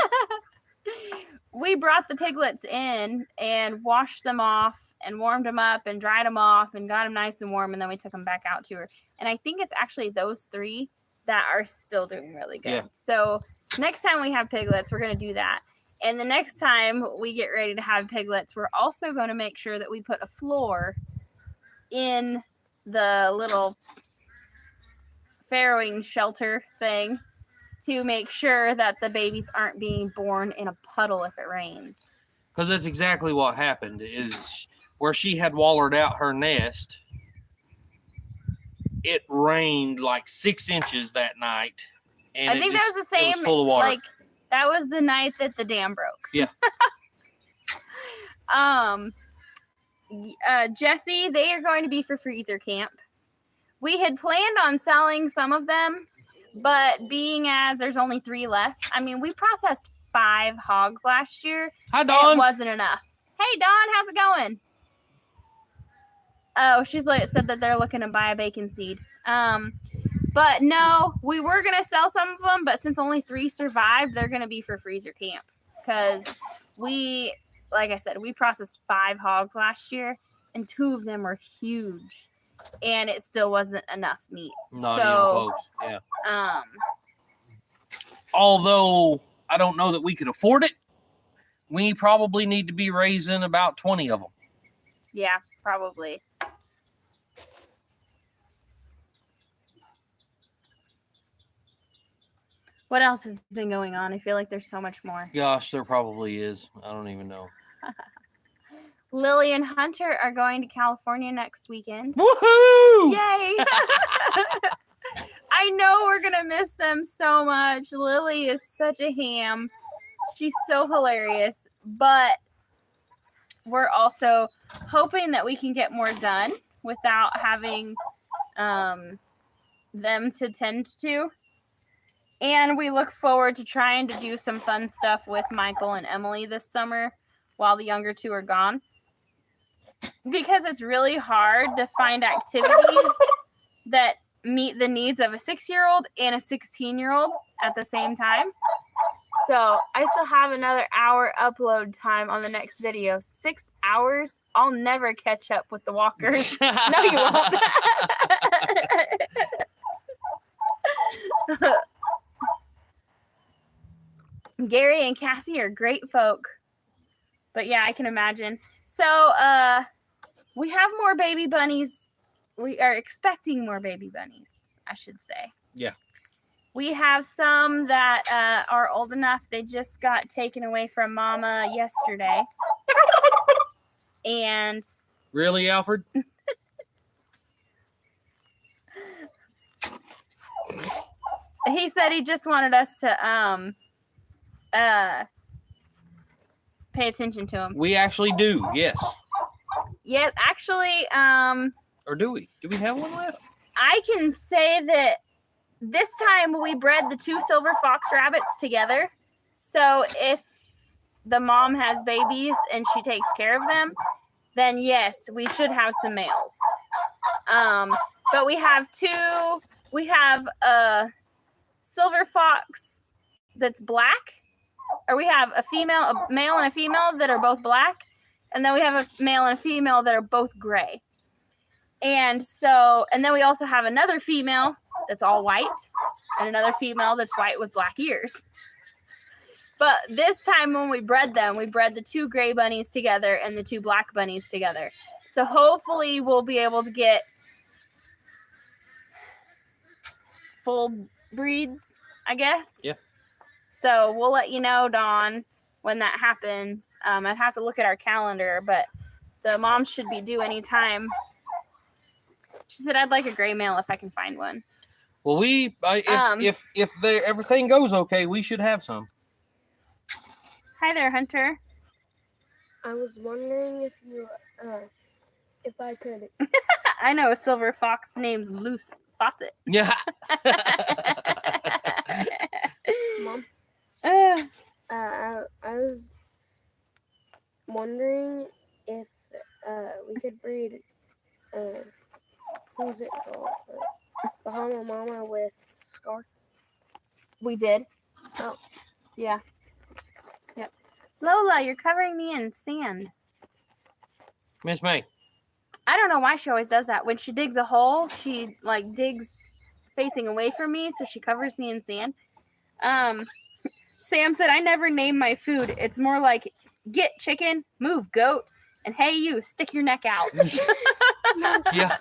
We brought the piglets in and washed them off and warmed them up and dried them off and got them nice and warm. And then we took them back out to her. And I think it's actually those 3 that are still doing really good. Yeah. So next time we have piglets, we're going to do that. And the next time we get ready to have piglets, we're also going to make sure that we put a floor in the little farrowing shelter thing to make sure that the babies aren't being born in a puddle if it rains. Because that's exactly what happened, is where she had wallered out her nest, it rained like 6 inches that night. And I think that was the same, full of water. like, that was the night that the dam broke. Yeah. Jesse, they are going to be for freezer camp. We had planned on selling some of them, but being as there's only 3 left, I mean, we processed 5 hogs last year. Hi, And Dawn. it wasn't enough. Hey, Dawn, how's it going? Oh, she's said that they're looking to buy a bacon seed. But no, we were gonna sell some of them, but since only 3 survived, they're gonna be for freezer camp. Because we, like I said, we processed 5 hogs last year, and 2 of them were huge, and it still wasn't enough meat. Not so, even close. Yeah. um, Although I don't know that we could afford it, we probably need to be raising about 20 of them. yeah, probably. What else has been going on? I feel like there's so much more. Gosh, there probably is. I don't even know. Lily and Hunter are going to California next weekend. Woohoo! Yay! I know we're gonna miss them so much. Lily is such a ham. She's so hilarious, but we're also hoping that we can get more done without having them to tend to. And we look forward to trying to do some fun stuff with Michael and Emily this summer while the younger 2 are gone. Because it's really hard to find activities that meet the needs of a 6-year-old and a 16-year-old at the same time. So I still have another hour upload time on the next video. 6 hours? I'll never catch up with the walkers. No, you won't. Gary and Cassie are great folk. But yeah, I can imagine. So we have more baby bunnies. We are expecting more baby bunnies, I should say. Yeah. We have some that are old enough. They just got taken away from Mama yesterday. And Really, Alfred? he said he just wanted us to pay attention to him. We actually do, yes. Yeah, actually, Or do we? Do we have one left? I can say that this time we bred the 2 silver fox rabbits together. So if the mom has babies and she takes care of them, then yes, we should have some males. But we have 2. We have a silver fox that's black, or we have a male and a female that are both black, and then we have a male and a female that are both gray. And then we also have another female that's all white, and another female that's white with black ears. But this time when we bred them, we bred the 2 gray bunnies together and the 2 black bunnies together. So hopefully we'll be able to get full breeds, I guess. Yeah. So we'll let you know, Dawn, when that happens. I'd have to look at our calendar, but the mom should be due anytime. She said, I'd like a gray male if I can find one. Well, if everything goes okay, we should have some. Hi there, Hunter. I was wondering if I could. I know a silver fox named Loose Faucet. Yeah. Mom, Uh, I was wondering if we could breed. Who's it called? Bahama Mama with Scar. we did. Oh. Yeah. Yep. Lola, you're covering me in sand. Miss May. I don't know why she always does that. When she digs a hole, she digs facing away from me, so she covers me in sand. Sam said, I never name my food. It's more like, get chicken, move goat, and hey you, stick your neck out. Yeah.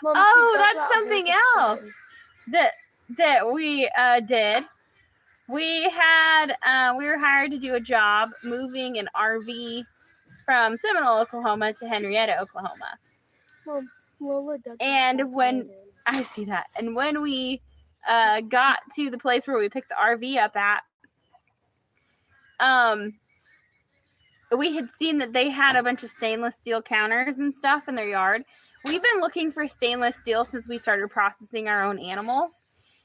Mom, Oh, she does that's that something all the else time. that we did. We were hired to do a job moving an RV from Seminole, Oklahoma to Henrietta, Oklahoma. Mom, Lola does that And all the when- time. I see that. And when we got to the place where we picked the RV up at, we had seen that they had a bunch of stainless steel counters and stuff in their yard. We've been looking for stainless steel since we started processing our own animals.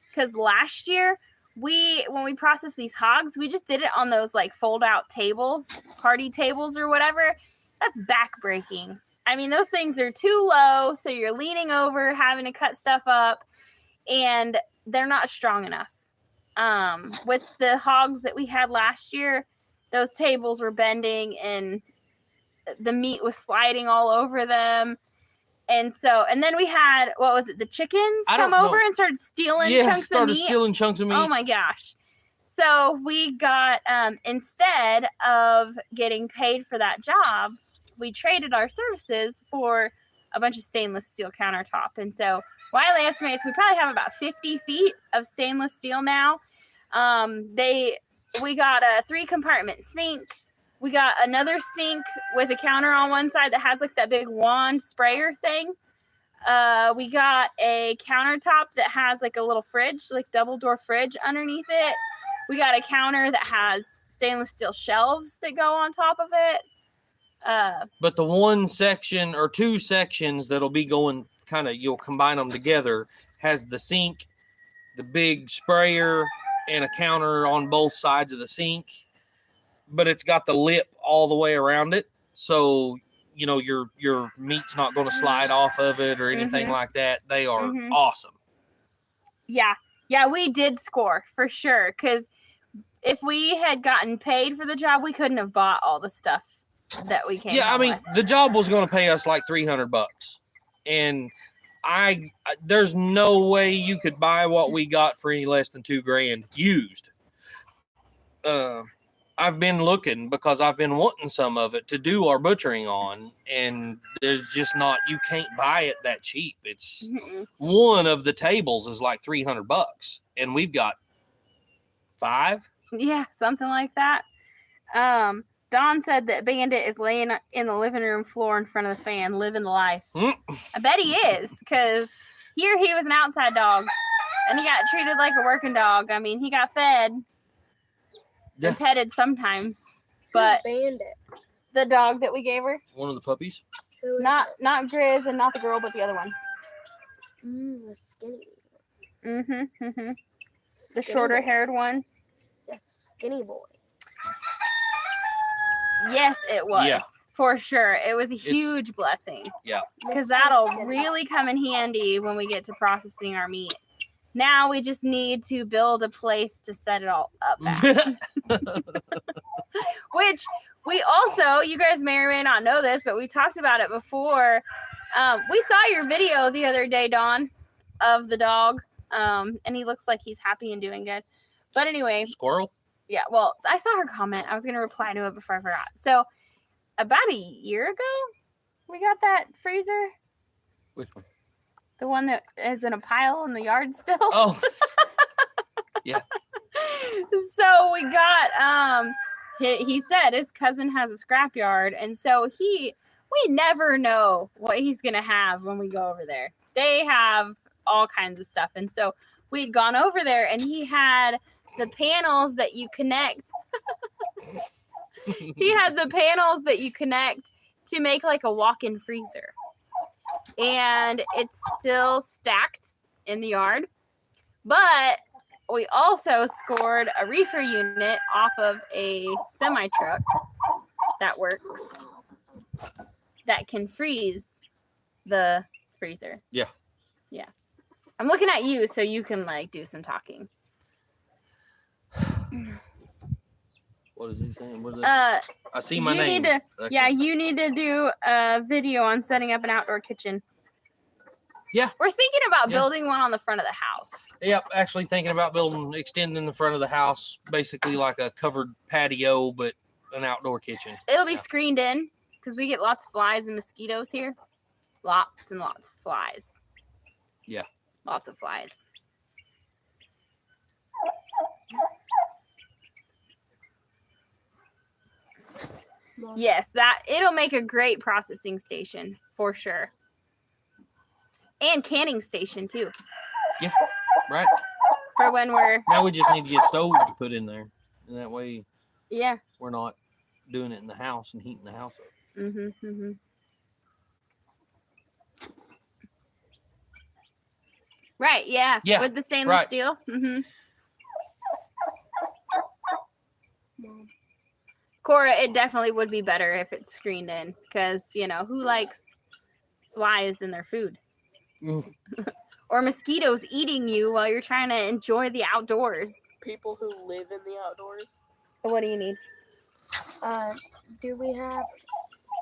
Because last year, when we processed these hogs, we just did it on those like fold out tables, party tables or whatever. That's backbreaking. I mean, those things are too low, so you're leaning over, having to cut stuff up, and they're not strong enough. With the hogs that we had last year, those tables were bending and the meat was sliding all over them. And then we had, what was it, the chickens come over and started stealing chunks of meat? stealing chunks of meat. Oh my gosh. So we got, instead of getting paid for that job, we traded our services for a bunch of stainless steel countertop. And so Wiley estimates we probably have about 50 feet of stainless steel now. We got a 3-compartment sink. We got another sink with a counter on one side that has like that big wand sprayer thing. We got a countertop that has like a little fridge, like double door fridge underneath it. We got a counter that has stainless steel shelves that go on top of it. But the one section or 2 sections that'll be going kind of, you'll combine them together, has the sink, the big sprayer, and a counter on both sides of the sink. But it's got the lip all the way around it. So, you know, your meat's not going to slide off of it or anything like that. They are awesome. Yeah. Yeah, we did score for sure. Because if we had gotten paid for the job, we couldn't have bought all the stuff that we came. Yeah, I mean, with. the job was going to pay us like $300. And there's no way you could buy what we got for any less than $2,000 used. I've been looking because I've been wanting some of it to do our butchering on, and there's just not, you can't buy it that cheap. It's one of the tables is like $300, and we've got 5. Yeah, something like that. Don said that Bandit is laying in the living room floor in front of the fan, living the life. I bet he is, because here he was an outside dog, and he got treated like a working dog. I mean, he got fed. Yeah. And petted sometimes, but Bandit. the dog that we gave her, One of the puppies. Who is not it? Grizz and not the girl, but the other one. The skinny. The shorter haired one. The skinny boy. Yes, it was. Yeah. For sure. It was a huge blessing. Yeah. Because Mr. that'll Skinny. really come in handy when we get to processing our meat. Now we just need to build a place to set it all up at. Which we also, you guys may or may not know this, but we talked about it before. We saw your video the other day, Dawn, of the dog. And he looks like he's happy and doing good. But anyway, Squirrel. yeah, well, I saw her comment. I was going to reply to it before I forgot. So about a year ago, we got that freezer. Which one? The one that is in a pile in the yard still. Oh. So we got he said his cousin has a scrapyard, and so we never know what he's gonna have when we go over there. They have all kinds of stuff, and so we'd gone over there, and he had the panels that you connect. He had the panels that you connect to make like a walk-in freezer. And it's still stacked in the yard. But we also scored a reefer unit off of a semi-truck that works, that can freeze the freezer. Yeah. Yeah. I'm looking at you so you can like do some talking. What is he saying? What is that? I see my name. You need to do a video on setting up an outdoor kitchen. Yeah. We're thinking about building one on the front of the house. Yep, actually thinking about extending the front of the house, basically like a covered patio, but an outdoor kitchen. It'll be screened in because we get lots of flies and mosquitoes here. Lots and lots of flies. Yeah. Lots of flies. Yes, it'll make a great processing station for sure. And canning station too. Yeah, right. For when we're Now we just need to get stove to put in there. And that way yeah. we're not doing it in the house and heating the house up. Right, yeah. Yeah, With the stainless right. steel. Mom. Cora, it definitely would be better if it's screened in because, you know, who likes flies in their food? Mm. Or mosquitoes eating you while you're trying to enjoy the outdoors. People who live in the outdoors. What do you need? Do we have?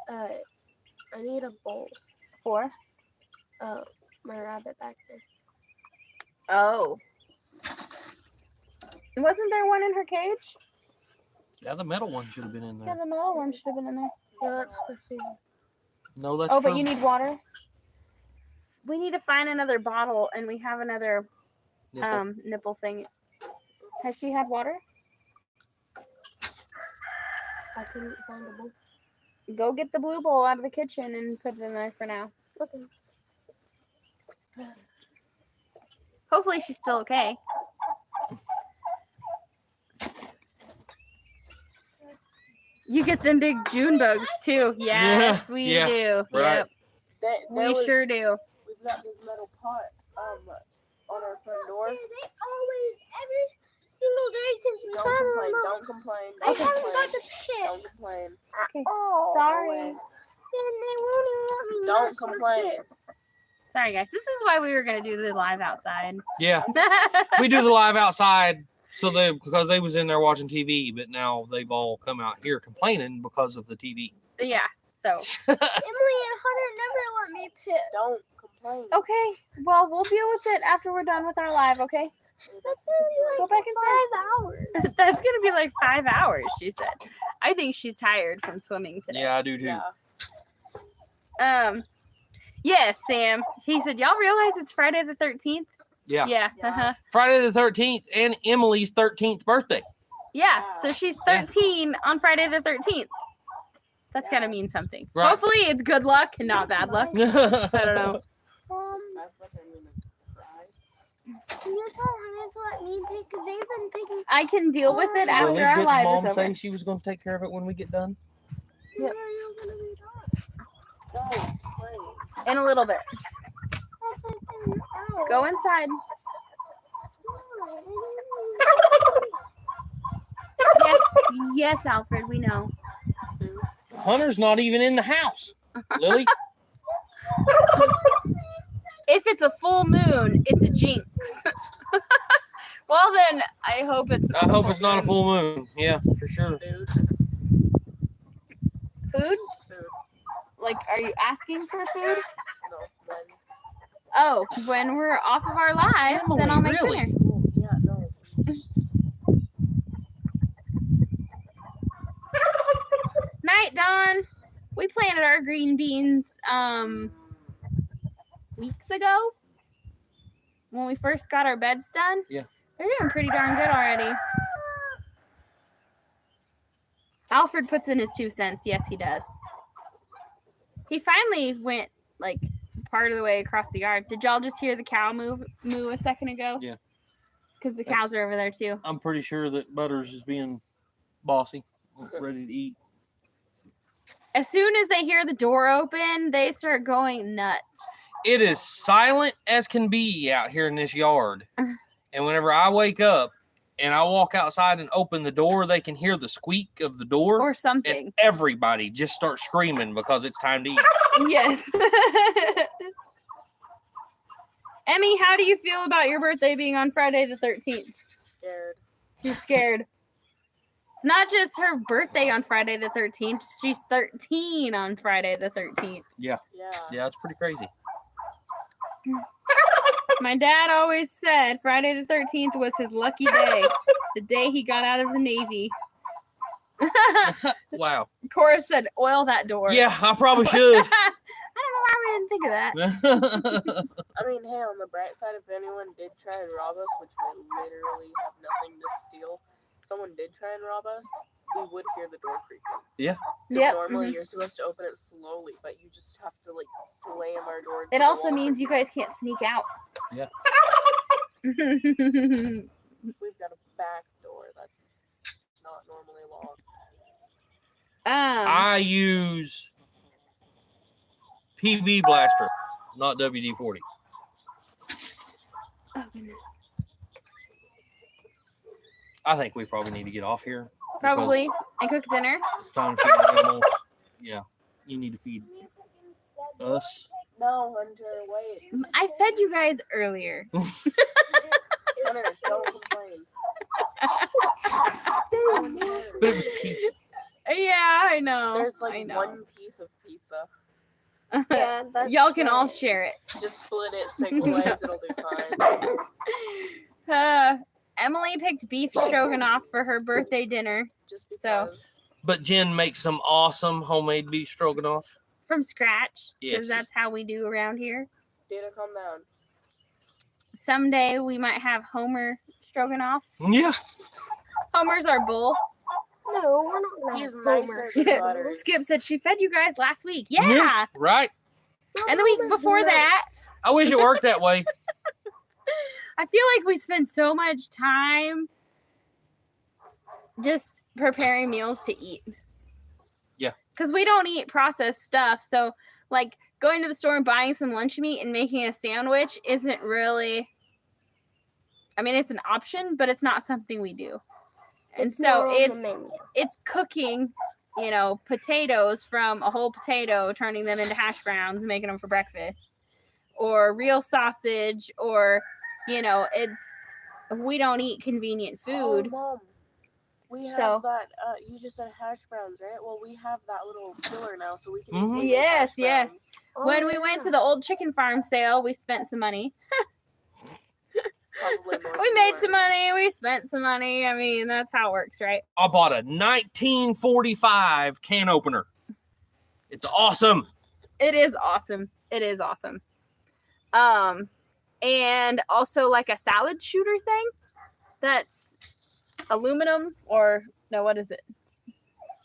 I need a bowl. For? My rabbit back there. Oh. Wasn't there one in her cage? Yeah, the metal one should have been in Yeah, there. the metal one should have been in there. Yeah, that's for food. No, that's Oh, but from- you need water? We need to find another bottle, and we have another nipple. nipple thing. Has she had water? I couldn't find a bowl. Go get the blue bowl out of the kitchen and put it in there for now. Okay. Hopefully she's still okay. You get them big June bugs too. Yes, we yeah, do. right. Yep, we sure do. We've got this metal pot on our front door. They always, every single day since we Don't found complain. them. Don't complain. I Don't haven't got complain. the pick. Don't complain. Okay, Oh, sorry. away. And they won't even let me Don't mess with complain. it. Sorry, guys. This is why we were gonna do the live outside. Yeah, we do the live outside because they was in there watching TV, but now they've all come out here complaining because of the TV. Yeah. So. Emily and Hunter never let me pick. Don't complain. Okay. Well, we'll deal with it after we're done with our live. Okay. That's gonna be Go like back inside. 5 hours. That's gonna be like 5 hours. She said. I think she's tired from swimming today. Yeah, I do too. Yeah. Yes, Sam. He said, y'all realize it's Friday the 13th? Yeah. Yeah. Yeah. Uh-huh. Friday the 13th and Emily's 13th birthday. Yeah. So she's 13 on Friday the 13th. That's gotta mean something. Right. Hopefully it's good luck and not bad luck. I don't know. I fucking gonna cry. Can you tell Hunter to let me pick? Because they've been picking. I can deal with it Lily, after our didn't live Mom is over. say she was going to take care of it when we get done? Yep. When are you gonna be done? Don't complain. In a little bit. That's like an hour. Go inside. Yes, yes, Alfred, we know. Hunter's not even in the house. Lily, If it's a full moon, it's a jinx. Well then, I hope it's not I a hope full it's not a moon. full moon. Yeah, for sure. Food. Food? Food. Like, are you asking for food? No. When. Oh, when we're off of our live, then I'll make Emily, dinner. Oh, yeah. No. Night, Dawn. We planted our green beans weeks ago when we first got our beds done. Yeah. They're doing pretty darn good already. Alfred puts in his 2 cents. Yes, he does. He finally went like part of the way across the yard. Did y'all just hear the cow moo a second ago? Yeah. Because the That's- cows are over there too. I'm pretty sure that Butters is being bossy, ready to eat. As soon as they hear the door open, they start going nuts. It is silent as can be out here in this yard. And whenever I wake up and I walk outside and open the door, they can hear the squeak of the door. Or And something. everybody just starts screaming because it's time to eat. Yes. Emmy, how do you feel about your birthday being on Friday the 13th? Scared. You're scared. It's not just her birthday on Friday the 13th. She's 13 on Friday the 13th. Yeah. Yeah, it's pretty crazy. My dad always said Friday the 13th was his lucky day, the day he got out of the Navy. Wow. Cora said, oil that door. Yeah, I probably should. I don't know why we didn't think of that. I mean, hey, on the bright side, if anyone did try and rob us, which we literally have nothing to steal, if someone did try and rob us, we would hear the door creaking. Yeah. Yep. Normally, you're supposed to open it slowly, but you just have to like slam our door. It also means you guys can't sneak out. Yeah. We've got a back door that's not normally locked. I use PB Blaster, not WD-40. Oh goodness. I think we probably need to get off here. Probably. because And cook dinner. It's time to feed the animals. Yeah, you need to feed us. No, Hunter, wait. I fed you guys earlier. Hunter, don't complain. But it was pizza. Yeah, I know. There's I like know. one piece of pizza. Yeah, that's Y'all can all right. share it. Just split it 6 ways, it'll do fine. Emily picked beef stroganoff for her birthday dinner Just So- because. But Jen makes some awesome homemade beef stroganoff. from scratch because Yes. that's how we do around here. Data, calm down. Someday we might have Homer stroganoff. Yeah. Homer's our bull. No, we're not gonna He's have nicer Homer. than Butters. Skip said she fed you guys last week. Yeah. Right. And the week before that, I wish it worked that way. I feel like we spend so much time just preparing meals to eat. Yeah. Because we don't eat processed stuff. So, like, going to the store and buying some lunch meat and making a sandwich isn't really, I mean, it's an option, but it's not something we do. And It's so not on the it's menu. cooking, you know, potatoes from a whole potato, turning them into hash browns and making them for breakfast, or real sausage, or, you know, we don't eat convenient food. Oh, Mom. We have So- that, you just said hash browns, right? Well, we have that little chiller now, so we can Mhm. easily make Yes, hash yes. browns. Oh, When we went to the old chicken farm sale, we spent some money. Probably more We than made one. some money. We spent some money. I mean, that's how it works, right? I bought a 1945 can opener. It's awesome. It is awesome. It is awesome. And also like a salad shooter thing that's aluminum or no, what is it?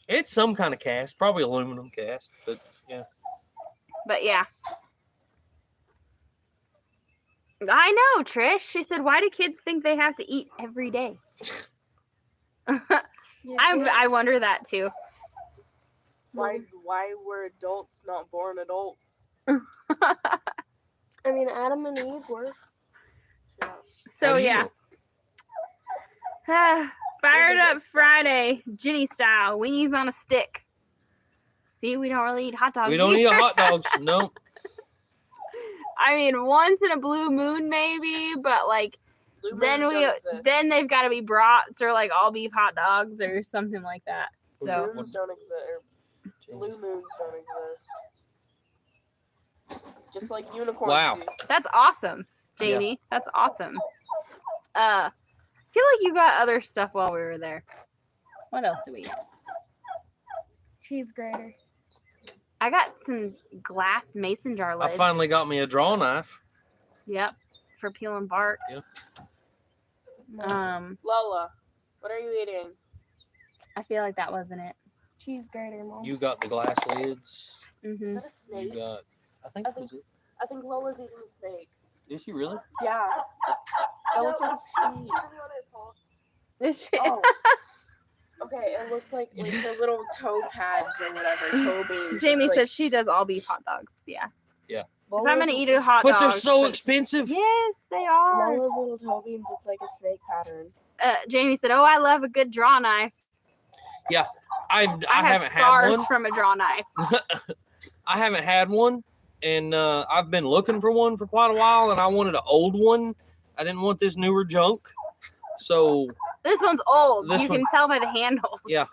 It's some kind of cast, probably aluminum cast, but But yeah. I know, Trish. She said, why do kids think they have to eat every day? I wonder that too. Why were adults not born adults? I mean, Adam and Eve were. Yeah. So How do you yeah. know? Fired Where up does it say? Friday, Ginny style, weenies on a stick. See, we don't really eat hot dogs. We don't eat either. hot dogs. No. I mean, once in a blue moon, maybe, but like Blue then moons we don't exist. then they've got to be brats or like all beef hot dogs or something like that. So moons don't exist. Blue moons don't exist. Just like unicorns. Wow. do. that's awesome, Jamie. That's awesome. I feel like you got other stuff while we were there. What else do we get? Cheese grater. I got some glass mason jar I lids. finally got me a draw knife. Yep, for peeling bark. Yeah. Lola, what are you eating? I feel like that wasn't it. Cheese grater, Mom. You got the glass lids. Is Mm-hmm. that a You snake? got. I think. that was it. I think Lola's eating a snake. Is she really? Yeah. That looks like a snake. Oh. Okay, it looked like the little toe pads or whatever, toe beans. Jamie It's like, says she does all beef hot dogs. Yeah. If I'm Lola's- gonna eat a hot But dog, they're so but- expensive. Yes, they are. Lola's little toe beans look like a snake pattern. Jamie said, "Oh, I love a good draw knife. I I have haven't had scars one. from a draw knife." I haven't had one, and I've been looking for one for quite a while, and I wanted an old one. I didn't want this newer junk. So This one's old. This You one- can tell by the handles. Yeah.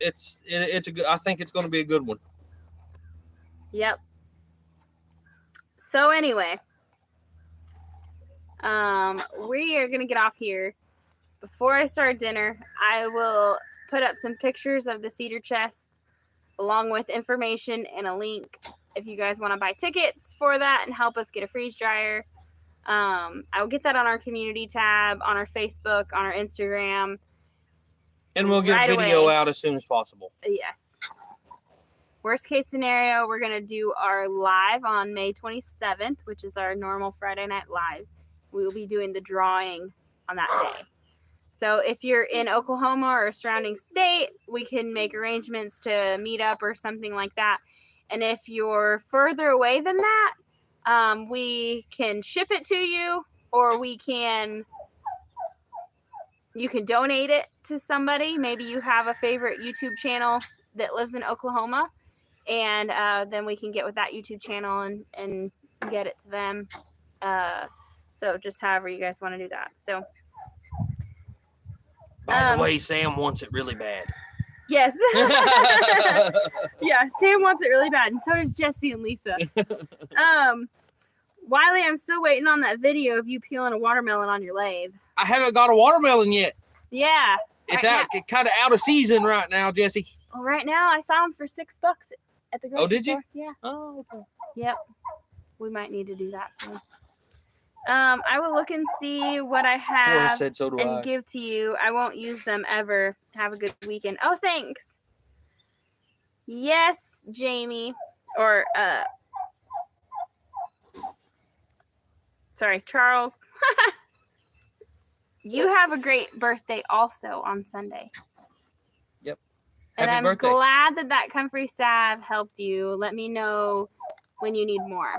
it's a good. I think it's going to be a good one. Yep. So anyway, we are gonna get off here. Before I start dinner, I will put up some pictures of the cedar chest, along with information and a link if you guys want to buy tickets for that and help us get a freeze dryer. I will get that on our community tab, on our Facebook, on our Instagram. And we'll get Right a video away. out as soon as possible. Yes. Worst case scenario, we're going to do our live on May 27th, which is our normal Friday night live. We will be doing the drawing on that day. So if you're in Oklahoma or a surrounding state, we can make arrangements to meet up or something like that. And if you're further away than that, we can ship it to you, or you can donate it to somebody. Maybe you have a favorite YouTube channel that lives in Oklahoma, and then we can get with that YouTube channel and get it to them. So just however you guys want to do that. So By the way, Sam wants it really bad. yes. Yeah, Sam wants it really bad, and so does Jesse and Lisa. Wiley, I'm still waiting on that video of you peeling a watermelon on your lathe. I haven't got a watermelon yet. Yeah. It's kind of out of season right now, Jesse. Well, right now I saw them for $6 at the grocery store. Oh, did you? Yeah. Oh, okay. Yep. We might need to do that soon. I will look and see what I have said so do and I. give to you. I won't use them ever. Have a good weekend. Oh, thanks. Yes, Jamie. Or, sorry, Charles. You have a great birthday also on Sunday. Yep. And Happy I'm birthday. glad that comfrey salve helped you. Let me know when you need more.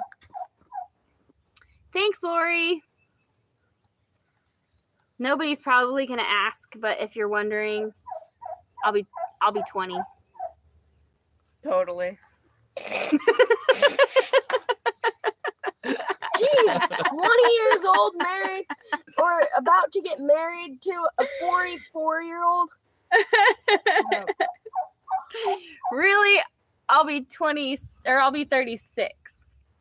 Thanks, Lori. Nobody's probably gonna ask, but if you're wondering, I'll be 20. Totally. Jeez, 20 years old, married, or about to get married to a 44-year-old. Really? I'll be 20, or I'll be 36,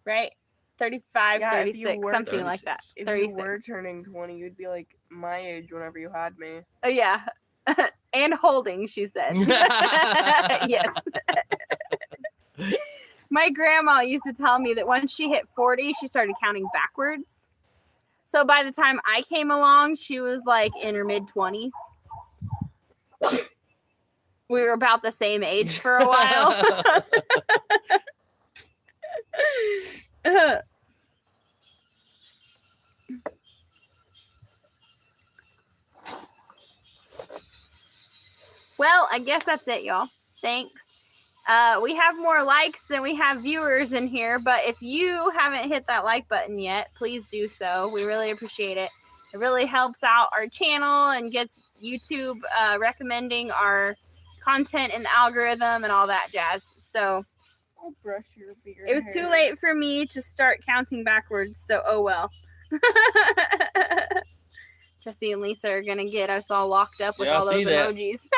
right? 35, Yeah, if you 36, were something like that. 36. If 36. you were turning 20, you'd be like my age whenever you had me. Oh, yeah. And holding, she said. Yes. My grandma used to tell me that once she hit 40, she started counting backwards. So by the time I came along, she was like in her mid-20s. We were about the same age for a while. Well, I guess that's it, y'all. Thanks. We have more likes than we have viewers in here, but if you haven't hit that like button yet, please do so. We really appreciate it. It really helps out our channel and gets YouTube recommending our content and algorithm and all that jazz. So I'll brush your beard. it was too late for me to start counting backwards, so oh well. Jesse and Lisa are gonna get us all locked up with Yeah, I all those see that. emojis.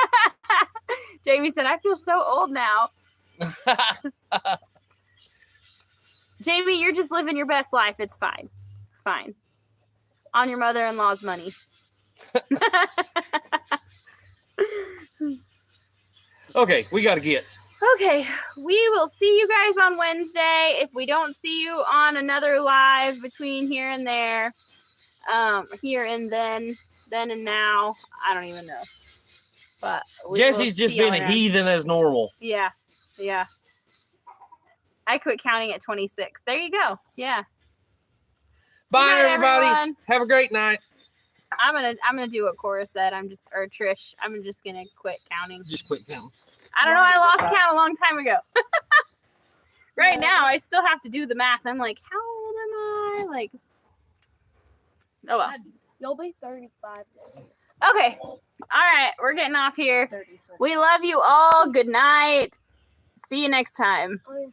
Jamie said, I feel so old now. Jamie, you're just living your best life. It's fine. It's fine. On your mother-in-law's money. Okay, we got to get. Okay, we will see you guys on Wednesday. If we don't see you on another live between here and there, here and then and now, I don't even know. But Jesse's just been a heathen as normal. Yeah, yeah. I quit counting at 26. There you go. Yeah. Bye, Good night, everybody. everyone. Have a great night. I'm gonna do what Cora said. Trish. I'm just gonna quit counting. Just quit counting. I don't know. I lost count a long time ago. Right now, I still have to do the math. I'm like, how old am I? Like, oh well. You'll be 35 this year. Okay. All right. We're getting off here. 36. We love you all. Good night. See you next time. Oh, yeah.